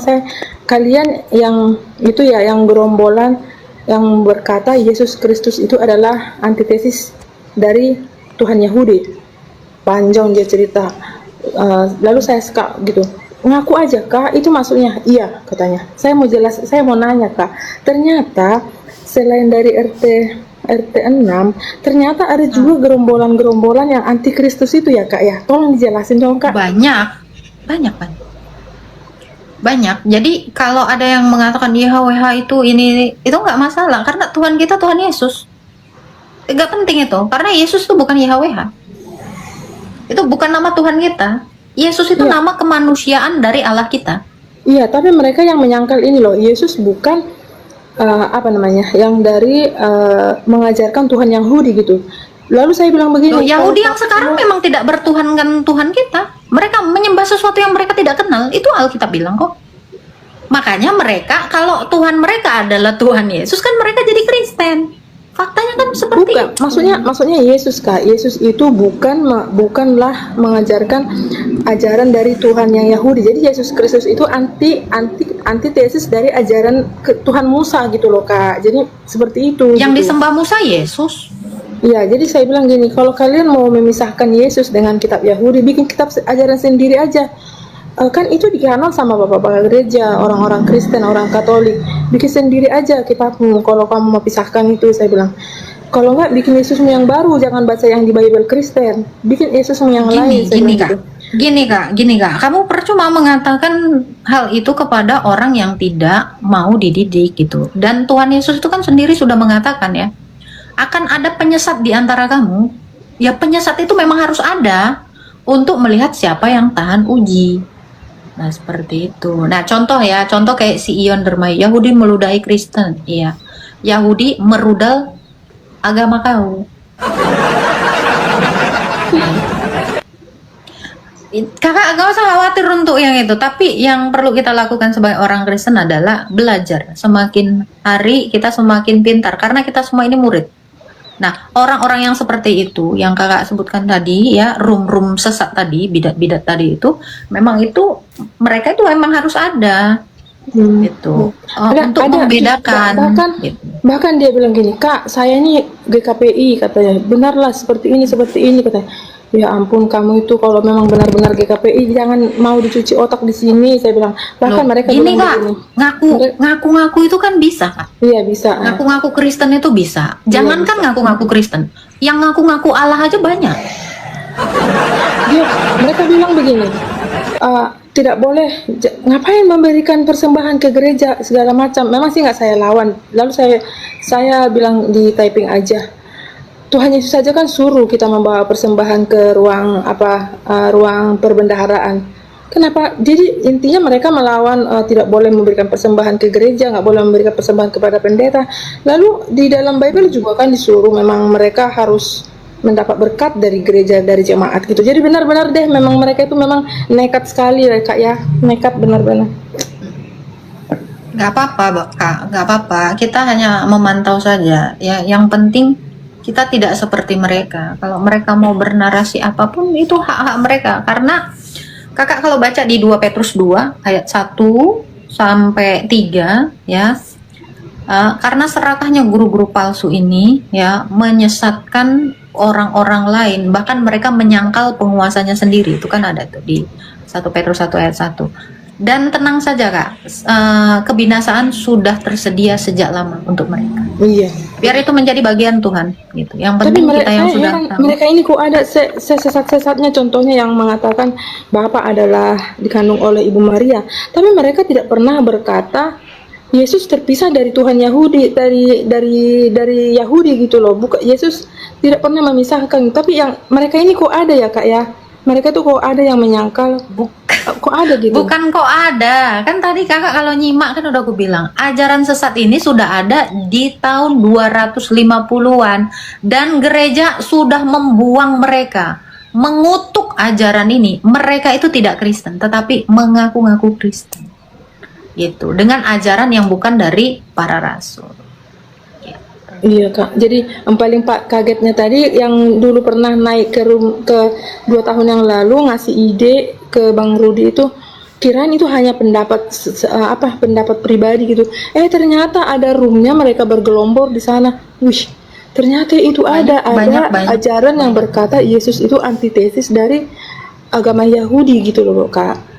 kalian yang itu ya, yang gerombolan yang berkata Yesus Kristus itu adalah antitesis dari Tuhan Yahudi. Panjang dia cerita. Lalu saya suka gitu. Ngaku aja Kak, itu maksudnya iya katanya. Saya mau nanya Kak. Ternyata selain dari RT 6, ternyata ada juga gerombolan-gerombolan yang anti Kristus itu ya Kak ya. Tolong dijelasin dong Kak. Banyak. Jadi kalau ada yang mengatakan YHWH itu nggak masalah karena Tuhan kita Tuhan Yesus. Nggak penting itu karena Yesus itu bukan YHWH. Itu bukan nama Tuhan kita. Yesus itu nama kemanusiaan dari Allah kita. Iya, tapi mereka yang menyangkal ini loh, Yesus bukan yang dari mengajarkan Tuhan Yahudi gitu. Lalu saya bilang begini, Yahudi yang sekarang memang tidak bertuhankan Tuhan kita. Mereka menyembah sesuatu yang mereka tidak kenal. Itu Alkitab bilang kok. Makanya mereka, kalau Tuhan mereka adalah Tuhan Yesus, kan mereka jadi Kristen. Faktanya kan seperti bukan, itu. maksudnya Yesus Kak. Yesus itu bukanlah mengajarkan ajaran dari Tuhan yang Yahudi. Jadi Yesus Kristus itu antitesis dari ajaran Tuhan Musa gitu loh Kak. Jadi seperti itu. Yang gitu. disembah Musa Yesus. Iya, jadi saya bilang gini, kalau kalian mau memisahkan Yesus dengan kitab Yahudi, bikin kitab ajaran sendiri aja. Kan itu dikenal sama bapak-bapak gereja, orang-orang Kristen, orang Katolik. Bikin sendiri aja kitabmu. Kalau kamu mau pisahkan itu, saya bilang. Kalau nggak, bikin Yesusmu yang baru, jangan baca yang di Bible Kristen. Bikin Yesusmu yang lain. Saya Gini bilang kak, gitu. gini kak, kamu percuma mengatakan hal itu kepada orang yang tidak mau dididik gitu. Dan Tuhan Yesus itu kan sendiri sudah mengatakan ya, akan ada penyesat di antara kamu. Ya penyesat itu memang harus ada untuk melihat siapa yang tahan uji. Nah seperti itu. Nah contoh kayak si Ion Dermai, Yahudi meludahi Kristen, iya. Yahudi merudal agama kau. Kakak gak usah khawatir untuk yang itu, tapi yang perlu kita lakukan sebagai orang Kristen adalah belajar. Semakin hari kita semakin pintar, karena kita semua ini murid. Nah, orang-orang yang seperti itu, yang kakak sebutkan tadi ya, rum-rum sesat tadi, bidat-bidat tadi itu, memang itu, mereka itu memang harus ada, gitu. Untuk membedakan. Bahkan dia bilang gini, Kak, saya ini GKPI katanya, benarlah seperti ini katanya. Ya ampun, kamu itu kalau memang benar-benar GKPI jangan mau dicuci otak di sini, saya bilang. Bahkan mereka gini bilang kak, begini. ngaku-ngaku itu kan bisa kak. Iya bisa. Ngaku-ngaku Kristen itu bisa. Jangankan ngaku-ngaku Kristen, yang ngaku-ngaku Allah aja banyak. Mereka bilang begini, tidak boleh, ngapain memberikan persembahan ke gereja segala macam. Memang sih nggak saya lawan. Lalu saya bilang di typing aja. Tuhan Yesus saja kan suruh kita membawa persembahan ke ruang perbendaharaan. Kenapa? Jadi intinya mereka melawan tidak boleh memberikan persembahan ke gereja, nggak boleh memberikan persembahan kepada pendeta. Lalu di dalam Bible juga kan disuruh memang mereka harus mendapat berkat dari gereja, dari jemaat gitu. Jadi benar-benar deh, memang mereka itu memang nekat sekali ya kak ya, nekat benar-benar. Nggak apa-apa kak, nggak apa-apa. Kita hanya memantau saja. Ya, yang penting kita tidak seperti mereka. Kalau mereka mau bernarasi apapun itu hak-hak mereka. Karena kakak kalau baca di 2 Petrus 2 ayat 1 sampai 3 ya. Karena serakahnya guru-guru palsu ini ya menyesatkan orang-orang lain, bahkan mereka menyangkal penguasanya sendiri. Itu kan ada tuh di 1 Petrus 1 ayat 1. Dan tenang saja kak, kebinasaan sudah tersedia sejak lama untuk mereka. Iya. Biar itu menjadi bagian Tuhan, gitu. Yang penting kita yang sudah tahu. Mereka ini kok ada sesat-sesatnya, contohnya yang mengatakan Bapa adalah dikandung oleh Ibu Maria, tapi mereka tidak pernah berkata Yesus terpisah dari Tuhan Yahudi, dari Yahudi gitu loh. Yesus tidak pernah memisahkan, tapi yang mereka ini kok ada ya kak ya. Mereka tuh kok ada yang menyangkal, kok ada gitu. Bukan kok ada, kan tadi kakak kalau nyimak kan udah aku bilang, ajaran sesat ini sudah ada di tahun 250-an dan gereja sudah membuang mereka, mengutuk ajaran ini. Mereka itu tidak Kristen, tetapi mengaku-ngaku Kristen, gitu, dengan ajaran yang bukan dari para rasul. Iya kak, jadi yang paling kagetnya tadi yang dulu pernah naik ke 2 tahun yang lalu ngasih ide ke Bang Rudi itu, kirain itu hanya pendapat pendapat pribadi gitu. Ternyata ada roomnya, mereka bergelombor di sana. Wih, ternyata itu ada ajaran yang berkata Yesus itu antitesis dari agama Yahudi gitu loh kak.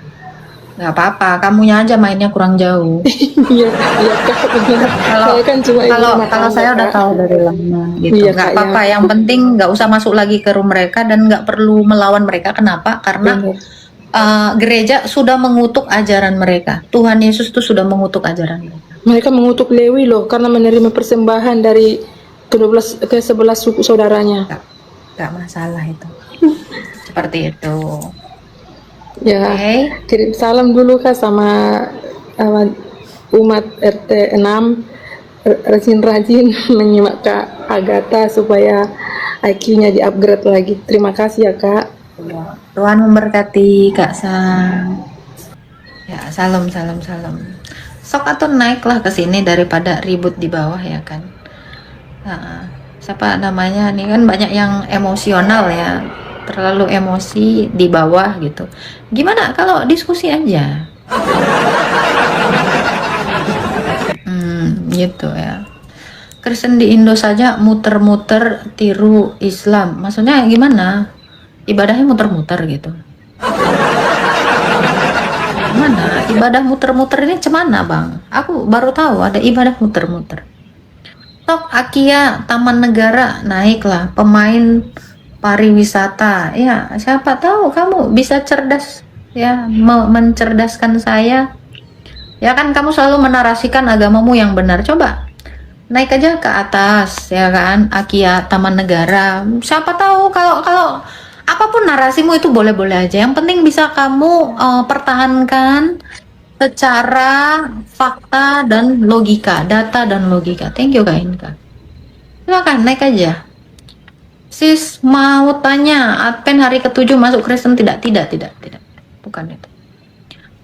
Nggak apa-apa, kamunya aja mainnya kurang jauh. Iya kak, benar. Saya kan cuma kalau saya udah tahu dari lama gitu. Iya, Nggak apa-apa, yang penting nggak usah masuk lagi ke room mereka dan nggak perlu melawan mereka. Kenapa? Karena gereja sudah mengutuk ajaran mereka. Tuhan Yesus itu sudah mengutuk ajaran mereka. Mereka mengutuk Lewi loh karena menerima persembahan dari ke 11 suku saudaranya. Nggak masalah itu. Seperti itu. Ya, kirim salam dulu kak sama umat RT 6, rajin-rajin menyimak Kak Agatha supaya IQ-nya di-upgrade lagi. Terima kasih ya kak. Tuhan memberkati Kak Sang. Ya, salam. Sok atau naiklah ke sini daripada ribut di bawah ya kan. Siapa namanya nih, kan banyak yang emosional ya, terlalu emosi di bawah gitu. Gimana kalau diskusi aja? Gitu ya. Kristen di Indo saja muter-muter tiru Islam. Maksudnya gimana? Ibadahnya muter-muter gitu. Gimana? Ibadah muter-muter ini cemana bang? Aku baru tahu ada ibadah muter-muter. Tok Akia Taman Negara naiklah pemain pariwisata. Ya siapa tahu kamu bisa cerdas ya mencerdaskan saya. Ya kan kamu selalu menarasikan agamamu yang benar. Coba naik aja ke atas ya kan, Akia Taman Negara. Siapa tahu kalau apapun narasimu itu boleh-boleh aja. Yang penting bisa kamu pertahankan secara fakta dan logika, data dan logika. Thank you Kak Inka. Silakan naik aja. Sis mau tanya, Advent hari ke-7 masuk Kristen tidak? Tidak. Bukan itu.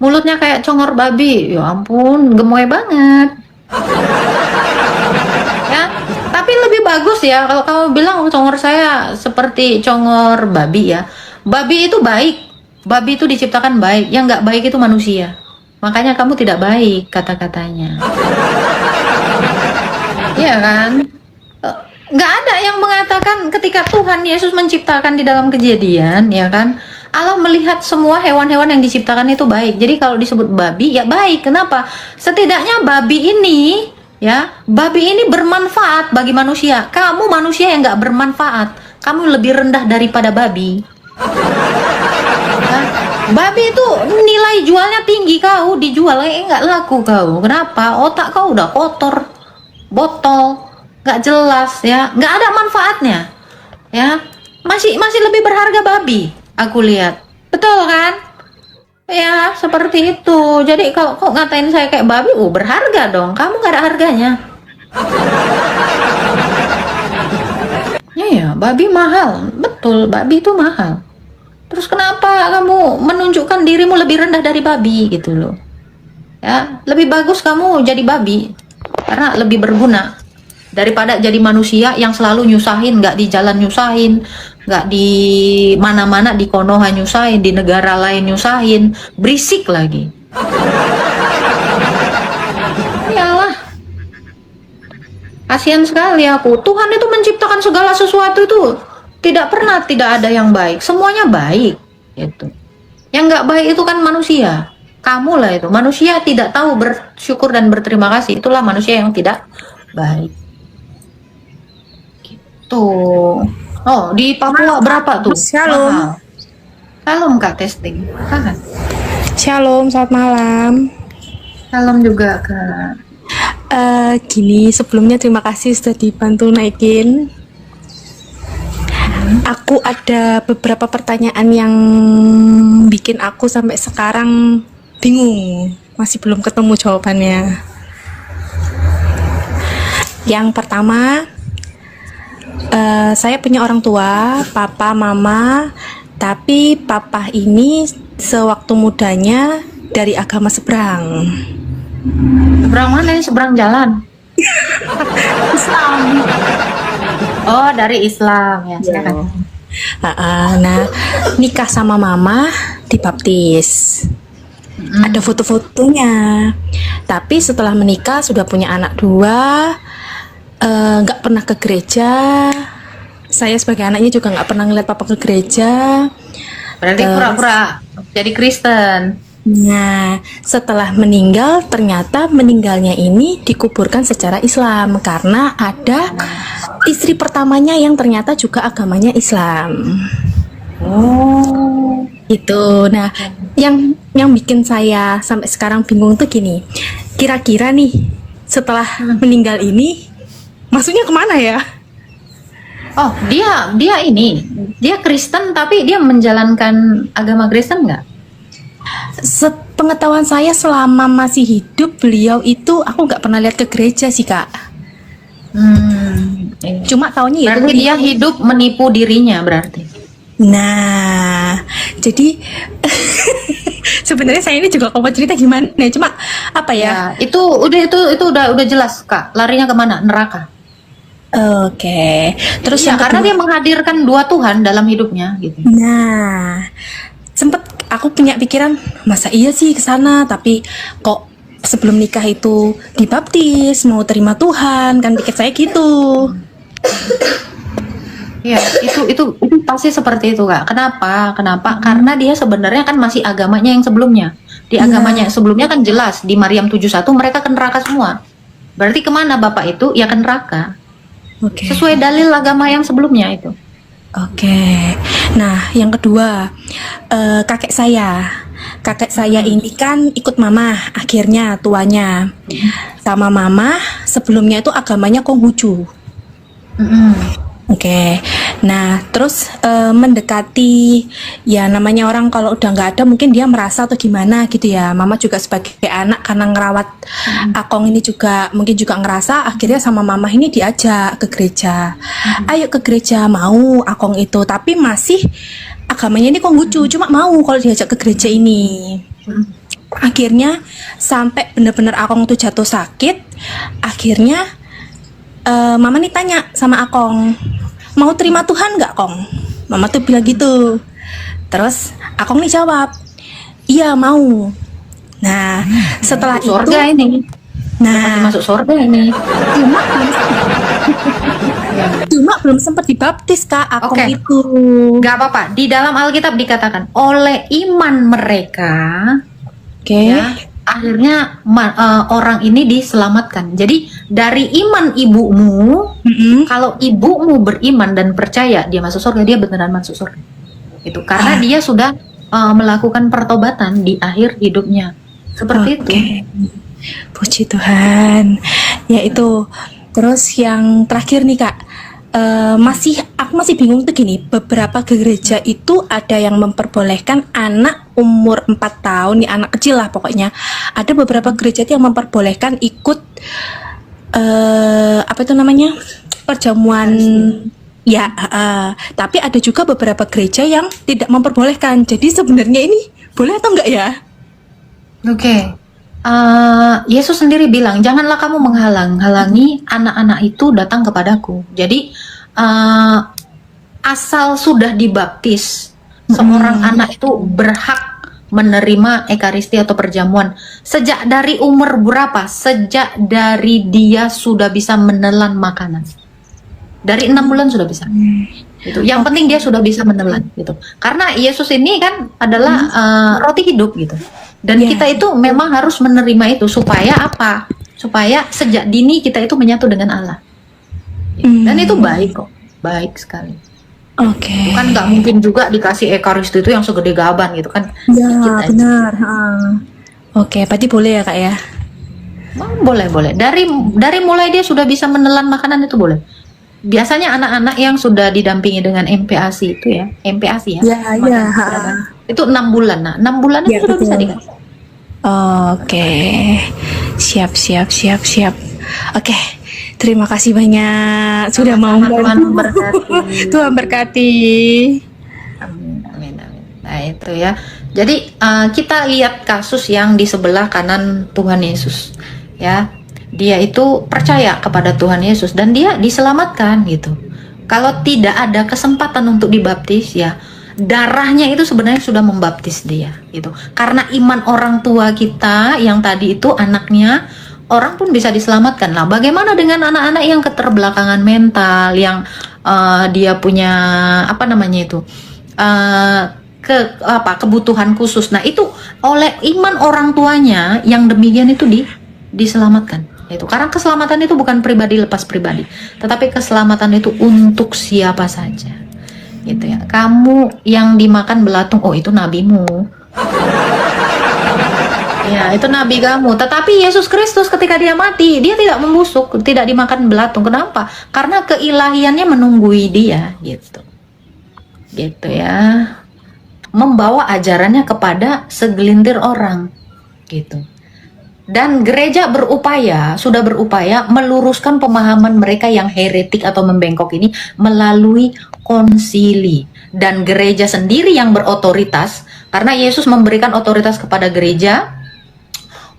Mulutnya kayak congor babi. Ya ampun, gemoy banget. Ya, tapi lebih bagus ya kalau kamu bilang congor saya seperti congor babi ya. Babi itu baik. Babi itu diciptakan baik. Yang nggak baik itu manusia. Makanya kamu tidak baik kata-katanya. Iya kan? Nggak ada yang mengatakan ketika Tuhan Yesus menciptakan di dalam Kejadian, ya kan? Allah melihat semua hewan-hewan yang diciptakan itu baik. Jadi kalau disebut babi, ya baik. Kenapa? Setidaknya babi ini, ya, babi ini bermanfaat bagi manusia. Kamu manusia yang nggak bermanfaat. Kamu lebih rendah daripada babi. Ya. Babi itu nilai jualnya tinggi, kau dijual nggak laku kau. Kenapa? Otak kau udah kotor, botol, nggak jelas ya, nggak ada manfaatnya. Ya, masih lebih berharga babi. Aku lihat, betul kan? Ya, seperti itu. Jadi kalau kok ngatain saya kayak babi, berharga dong. Kamu nggak ada harganya. Ya, babi mahal. Betul, babi itu mahal. Terus kenapa kamu menunjukkan dirimu lebih rendah dari babi gitu loh? Ya, lebih bagus kamu jadi babi karena lebih berguna daripada jadi manusia yang selalu nyusahin, nggak di jalan nyusahin, nggak di mana-mana di Konoha nyusahin, di negara lain nyusahin, berisik lagi. Iyalah, kasihan sekali aku. Tuhan itu menciptakan segala sesuatu itu tidak pernah tidak ada yang baik, semuanya baik. Itu yang nggak baik itu kan manusia. Kamu lah itu manusia tidak tahu bersyukur dan berterima kasih. Itulah manusia yang tidak baik. Tuh. Oh, di Papua berapa tuh? Shalom. Mahal. Shalom Kak, testing. Kak. Shalom, selamat malam. Shalom juga Kak. Gini, sebelumnya terima kasih sudah dibantu naikin. Aku ada beberapa pertanyaan yang bikin aku sampai sekarang bingung. Masih belum ketemu jawabannya. Yang pertama, saya punya orang tua, papa, mama, tapi papa ini sewaktu mudanya dari agama seberang. Seberang mana ini? Seberang jalan? Islam. Oh, dari Islam ya. Silakan. Nah, nikah sama mama dibaptis. Ada foto-fotonya. Tapi setelah menikah sudah punya anak 2, nggak pernah ke gereja. Saya sebagai anaknya juga nggak pernah ngeliat papa ke gereja. Berarti pura-pura jadi Kristen. Nah, setelah meninggal, ternyata meninggalnya ini dikuburkan secara Islam karena ada istri pertamanya yang ternyata juga agamanya Islam. Oh, Itu. Nah, yang bikin saya sampai sekarang bingung tuh gini. Kira-kira nih setelah meninggal ini maksudnya kemana ya? oh dia Kristen tapi dia menjalankan agama Kristen nggak? Sepengetahuan saya selama masih hidup beliau itu aku nggak pernah lihat ke gereja sih Kak. Cuma taunya ya Berarti dia hidup menipu dirinya berarti. Nah, jadi sebenarnya saya ini juga kalau mau cerita gimana? Cuma apa ya? Ya, itu udah jelas Kak. Larinya kemana? Neraka. Oke. Terus Ya, yang karena kedua, dia menghadirkan 2 Tuhan dalam hidupnya gitu. nah, sempet aku punya pikiran masa iya sih ke sana, tapi kok sebelum nikah itu dibaptis, mau terima Tuhan, kan pikir saya gitu. Ya, itu pasti seperti itu, Kak. Kenapa? Karena dia sebenarnya kan masih agamanya yang sebelumnya. Di agamanya yang sebelumnya kan jelas di Maryam 71 mereka ke neraka semua. Berarti kemana bapak itu? Ya ke neraka. Oke. Sesuai dalil agama yang sebelumnya itu. Oke. Nah, yang kedua, kakek saya ini kan ikut mama, akhirnya tuanya sama mama sebelumnya itu agamanya Konghucu. Oke. Nah, terus mendekati, ya namanya orang kalau udah nggak ada mungkin dia merasa atau gimana gitu ya. Mama juga sebagai anak karena ngerawat Akong ini juga mungkin juga ngerasa, akhirnya sama mama ini diajak ke gereja. Ayo ke gereja, mau Akong itu, tapi masih agamanya ini Konghucu, cuma mau kalau diajak ke gereja ini. Akhirnya sampai bener-bener Akong tuh jatuh sakit, akhirnya mama nih tanya sama Akong, mau terima Tuhan nggak, Kong? Mama tuh bilang gitu. Terus Akong nih jawab, iya mau. Nah, setelah itu Surga ini. Nah, Masuk surga ini. cuma belum sempat dibaptis, Kak, Akong Oke. itu. Gak apa-apa. Di dalam Alkitab dikatakan oleh iman mereka, Oke. ya, akhirnya orang ini diselamatkan. Jadi dari iman ibumu, kalau ibumu beriman dan percaya dia masuk surga, dia beneran masuk surga. Itu karena dia sudah melakukan pertobatan di akhir hidupnya. Seperti itu. Puji Tuhan. Ya itu. Terus yang terakhir nih, Kak, aku masih bingung tuh gini. Beberapa gereja itu ada yang memperbolehkan anak umur 4 tahun, ya anak kecil lah pokoknya. Ada beberapa gereja yang memperbolehkan ikut apa itu namanya, perjamuan. Ya, tapi ada juga beberapa gereja yang tidak memperbolehkan. Jadi sebenarnya ini boleh atau enggak ya? Oke. Yesus sendiri bilang, janganlah kamu menghalangi anak-anak itu datang kepadaku. Jadi asal sudah dibaptis, seorang anak itu berhak menerima ekaristi atau perjamuan. Sejak dari umur berapa? Sejak dari dia sudah bisa menelan makanan. Dari 6 bulan sudah bisa. Gitu. Yang penting dia sudah bisa menelan gitu. Karena Yesus ini kan adalah roti hidup gitu. Dan kita itu memang harus menerima itu supaya apa? Supaya sejak dini kita itu menyatu dengan Allah. Dan itu baik kok, baik sekali. Oke. Bukan nggak mungkin juga dikasih ekaristi itu yang segede gaban gitu kan? Ya, Sedikit aja. benar. Oke, berarti boleh ya, Kak ya? Boleh. Dari mulai dia sudah bisa menelan makanan itu boleh. Biasanya anak-anak yang sudah didampingi dengan MPASI itu ya, MPASI ya. Ya. Itu 6 bulan. Nah, 6 bulan itu sudah bisa dikasih. Oke. Siap. Oke. Terima kasih banyak sudah mau Tuhan memberkati. Tuhan berkati. Amin. Nah, itu ya. Jadi kita lihat kasus yang di sebelah kanan Tuhan Yesus. Ya. Dia itu percaya kepada Tuhan Yesus dan dia diselamatkan gitu. Kalau tidak ada kesempatan untuk dibaptis, ya darahnya itu sebenarnya sudah membaptis dia gitu. Karena iman orang tua kita yang tadi itu anaknya, orang pun bisa diselamatkan. Nah, bagaimana dengan anak-anak yang keterbelakangan mental, yang dia punya apa namanya itu kebutuhan khusus. Nah, itu oleh iman orang tuanya yang demikian itu diselamatkan. Itu karena keselamatan itu bukan pribadi lepas pribadi, tetapi keselamatan itu untuk siapa saja. Gitu ya. Kamu yang dimakan belatung, oh itu nabimu. Ya, itu nabi kamu. Tetapi Yesus Kristus ketika dia mati, dia tidak membusuk, tidak dimakan belatung. Kenapa? Karena keilahiannya menunggui dia, gitu. Gitu ya. Membawa ajarannya kepada segelintir orang, gitu. Dan gereja sudah berupaya meluruskan pemahaman mereka yang heretik atau membengkok ini melalui konsili. Dan gereja sendiri yang berotoritas, karena Yesus memberikan otoritas kepada gereja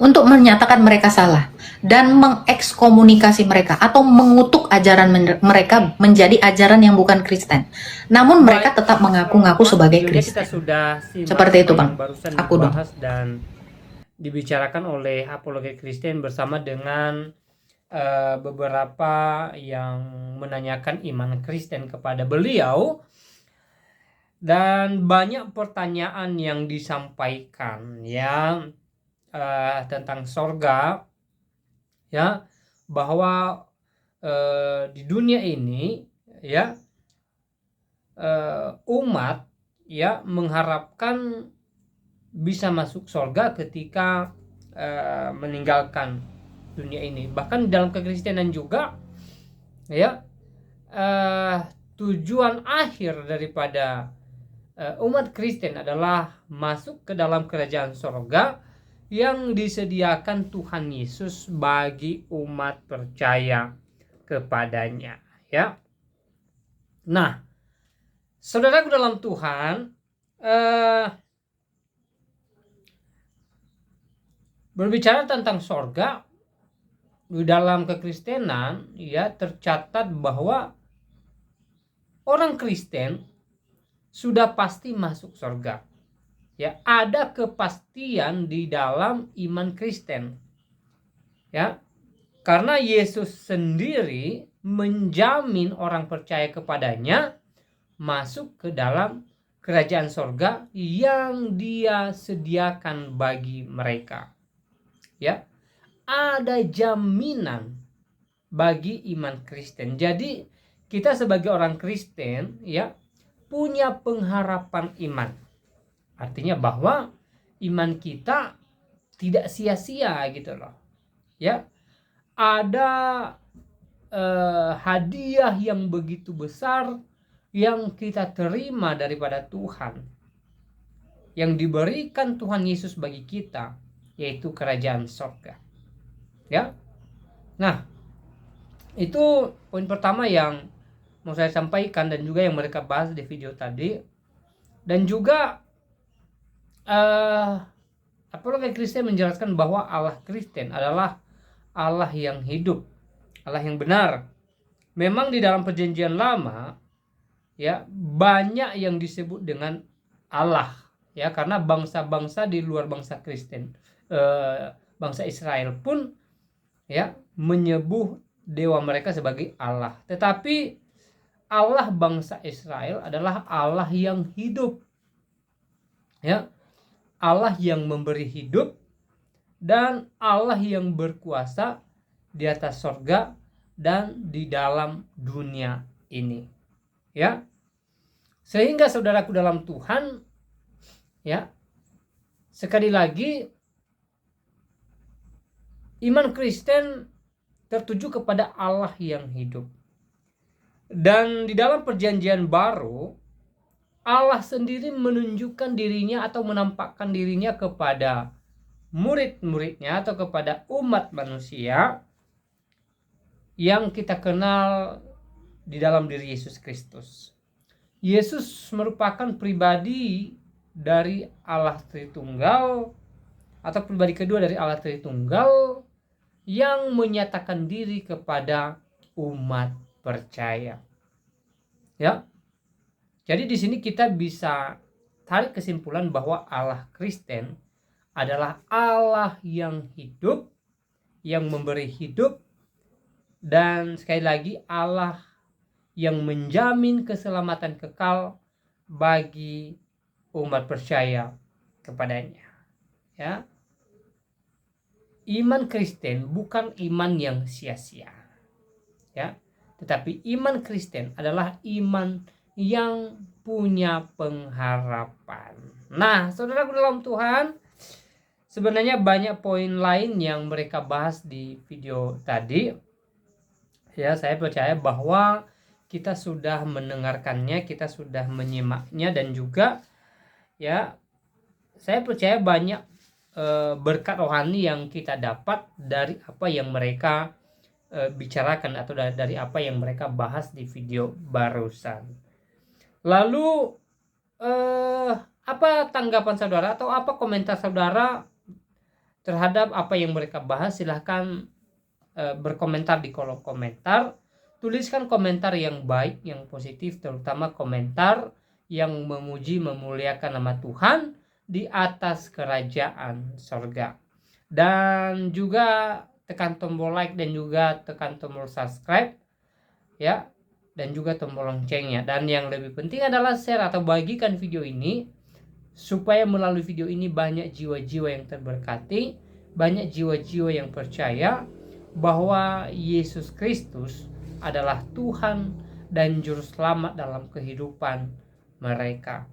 untuk menyatakan mereka salah dan mengekskomunikasi mereka atau mengutuk ajaran mereka menjadi ajaran yang bukan Kristen. Namun mereka tetap mengaku-ngaku sebagai Kristen. Kita sudah Seperti itu, Bang. barusan Aku dong. dibahas dan dibicarakan oleh apologet Kristen bersama dengan beberapa yang menanyakan iman Kristen kepada beliau, dan banyak pertanyaan yang disampaikan ya tentang sorga, ya, bahwa di dunia ini ya umat ya mengharapkan bisa masuk sorga ketika meninggalkan dunia ini. Bahkan dalam kekristenan juga ya tujuan akhir daripada umat Kristen adalah masuk ke dalam kerajaan sorga yang disediakan Tuhan Yesus bagi umat percaya kepadanya ya. Nah, saudaraku dalam Tuhan, berbicara tentang sorga di dalam kekristenan ya, tercatat bahwa orang Kristen sudah pasti masuk sorga ya, ada kepastian di dalam iman Kristen ya, karena Yesus sendiri menjamin orang percaya kepadanya masuk ke dalam kerajaan sorga yang Dia sediakan bagi mereka ya. Ada jaminan bagi iman Kristen. Jadi kita sebagai orang Kristen ya punya pengharapan iman. Artinya bahwa iman kita tidak sia-sia gitu loh. Ya. Ada hadiah yang begitu besar yang kita terima daripada Tuhan, yang diberikan Tuhan Yesus bagi kita, yaitu kerajaan sorga. Ya, nah itu poin pertama yang mau saya sampaikan dan juga yang mereka bahas di video tadi. Dan juga apologet Kristen menjelaskan bahwa Allah Kristen adalah Allah yang hidup, Allah yang benar. Memang di dalam perjanjian lama ya banyak yang disebut dengan Allah ya, karena bangsa-bangsa di luar bangsa Kristen, bangsa Israel pun ya menyebut dewa mereka sebagai Allah. Tetapi Allah bangsa Israel adalah Allah yang hidup ya, Allah yang memberi hidup dan Allah yang berkuasa di atas sorga dan di dalam dunia ini ya. Sehingga saudaraku dalam Tuhan ya, sekali lagi iman Kristen tertuju kepada Allah yang hidup. Dan di dalam perjanjian baru, Allah sendiri menunjukkan dirinya atau menampakkan dirinya kepada murid-muridnya atau kepada umat manusia yang kita kenal di dalam diri Yesus Kristus. Yesus merupakan pribadi dari Allah Tritunggal atau pribadi kedua dari Allah Tritunggal yang menyatakan diri kepada umat percaya. Ya. Jadi di sini kita bisa tarik kesimpulan bahwa Allah Kristen adalah Allah yang hidup, yang memberi hidup, dan sekali lagi Allah yang menjamin keselamatan kekal bagi umat percaya kepadanya. Ya. Iman Kristen bukan iman yang sia-sia. Ya. Tetapi iman Kristen adalah iman yang punya pengharapan. Nah, saudaraku dalam Tuhan, sebenarnya banyak poin lain yang mereka bahas di video tadi. Ya, saya percaya bahwa kita sudah mendengarkannya, kita sudah menyimaknya, dan juga ya saya percaya banyak berkat rohani yang kita dapat dari apa yang mereka bicarakan atau dari apa yang mereka bahas di video barusan. Lalu apa tanggapan saudara atau apa komentar saudara terhadap apa yang mereka bahas? Silahkan berkomentar di kolom komentar. Tuliskan komentar yang baik, yang positif, terutama komentar yang memuji, memuliakan nama Tuhan di atas kerajaan sorga. dan juga tekan tombol like dan juga tekan tombol subscribe ya, dan juga tombol loncengnya. Dan yang lebih penting adalah share atau bagikan video ini supaya melalui video ini banyak jiwa-jiwa yang terberkati, banyak jiwa-jiwa yang percaya bahwa Yesus Kristus adalah Tuhan dan juru selamat dalam kehidupan mereka.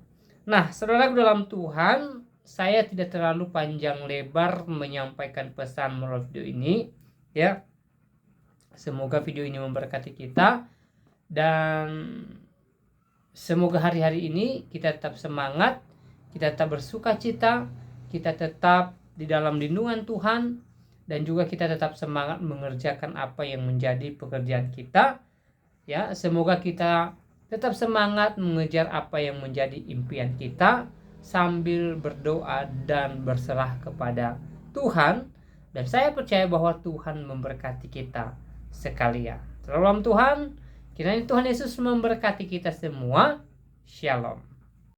Nah, saudaraku dalam Tuhan, saya tidak terlalu panjang lebar menyampaikan pesan melalui video ini ya. Semoga video ini memberkati kita, dan semoga hari-hari ini kita tetap semangat, kita tetap bersuka cita, kita tetap di dalam lindungan Tuhan, dan juga kita tetap semangat mengerjakan apa yang menjadi pekerjaan kita ya. Semoga kita tetap semangat mengejar apa yang menjadi impian kita sambil berdoa dan berserah kepada Tuhan, dan saya percaya bahwa Tuhan memberkati kita sekalian. Dalam Tuhan, kiranya Tuhan Yesus memberkati kita semua. Shalom.